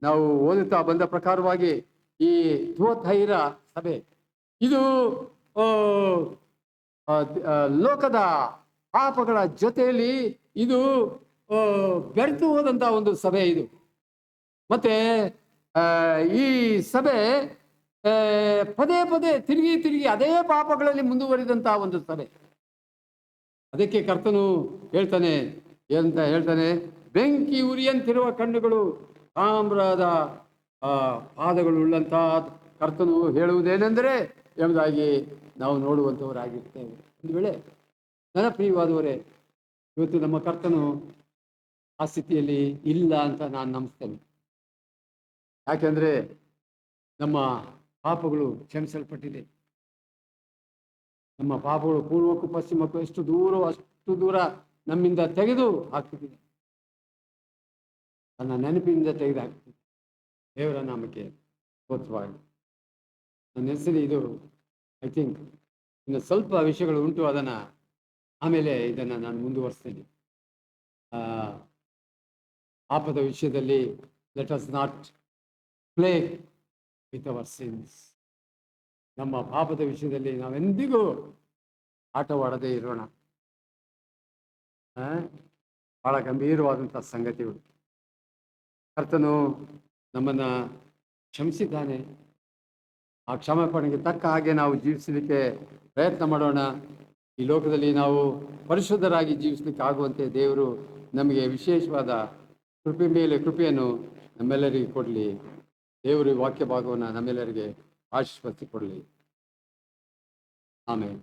ನಾವು ಓದುತ್ತಾ ಬಂದ ಪ್ರಕಾರವಾಗಿ ಈ ಥುವತೈರ ಸಭೆ ಇದು ಲೋಕದ ಪಾಪಗಳ ಜೊತೆಯಲ್ಲಿ ಇದು ಬೆರೆತು ಹೋದಂಥ ಒಂದು ಸಭೆ ಇದು. ಮತ್ತೆ ಈ ಸಭೆ ಪದೇ ತಿರುಗಿ ಅದೇ ಪಾಪಗಳಲ್ಲಿ ಮುಂದುವರಿದಂತಹ ಒಂದು ಸಭೆ. ಅದಕ್ಕೆ ಕರ್ತನು ಹೇಳ್ತಾನೆ, ಏನಂತ ಹೇಳ್ತಾನೆ? ಬೆಂಕಿ ಉರಿಯಂತಿರುವ ಕಣ್ಣುಗಳು, ತಾಮ್ರದ ಪಾದಗಳುಳ್ಳಂತಹ ಕರ್ತನು ಹೇಳುವುದೇನೆಂದರೆ ಎಂಬುದಾಗಿ ನಾವು ನೋಡುವಂಥವರಾಗಿರ್ತೇವೆ. ಒಂದು ವೇಳೆ ನನ್ನ ಪ್ರಿಯವಾದವರೇ, ಇವತ್ತು ನಮ್ಮ ಕರ್ತನು ಆ ಸ್ಥಿತಿಯಲ್ಲಿ ಇಲ್ಲ ಅಂತ ನಾನು ನಂಬಿಸ್ತೇನೆ. ಯಾಕೆಂದರೆ ನಮ್ಮ ಪಾಪಗಳು ಕ್ಷಮಿಸಲ್ಪಟ್ಟಿದೆ. ನಮ್ಮ ಪಾಪಗಳು ಪೂರ್ವಕ್ಕೂ ಪಶ್ಚಿಮಕ್ಕೂ ಎಷ್ಟು ದೂರ ಅಷ್ಟು ದೂರ ನಮ್ಮಿಂದ ತೆಗೆದು ಹಾಕ್ತಿದೆ. ನನ್ನ ನೆನಪಿನಿಂದ ತೆಗೆದು ಹಾಕ್ತಿದೆ. ದೇವರ ನಾಮಕ್ಕೆ ಸ್ತೋತ್ರವಾಗಲಿ. ನನ್ನ ಹೆಸರು ಇದು ಐ ಥಿಂಕ್ ಇನ್ನು ಸ್ವಲ್ಪ ವಿಷಯಗಳು ಉಂಟು, ಅದನ್ನು ಆಮೇಲೆ ಇದನ್ನು ನಾನು ಮುಂದುವರಿಸ್ತೇನೆ. ಪಾಪದ ವಿಷಯದಲ್ಲಿ let us not play with our since. ನಮ್ಮ ಪಾಪದ ವಿಷಯದಲ್ಲಿ ನಾವೆಂದಿಗೂ ಆಟವಾಡದೇ ಇರೋಣ. ಬಹಳ ಗಂಭೀರವಾದಂಥ ಸಂಗತಿಗಳು. ಕರ್ತನು ನಮ್ಮನ್ನು ಕ್ಷಮಿಸಿದ್ದಾನೆ. ಆ ಕ್ಷಮಾಪಣೆಗೆ ತಕ್ಕ ಹಾಗೆ ನಾವು ಜೀವಿಸಲಿಕ್ಕೆ ಪ್ರಯತ್ನ ಮಾಡೋಣ. ಈ ಲೋಕದಲ್ಲಿ ನಾವು ಪರಿಶುದ್ಧರಾಗಿ ಜೀವಿಸಲಿಕ್ಕೆ ಆಗುವಂತೆ ದೇವರು ನಮಗೆ ವಿಶೇಷವಾದ ಕೃಪೆ ಮೇಲೆ ಕೃಪೆಯನ್ನು ನಮ್ಮೆಲ್ಲರಿಗೆ ಕೊಡಲಿ. ದೇವರು ವಾಕ್ಯ ಭಾಗವನ್ನು ನಮ್ಮೆಲ್ಲರಿಗೆ ಆಶೀರ್ವದಿಸಿ ಕೊಡಲಿ. ಆಮೇಲೆ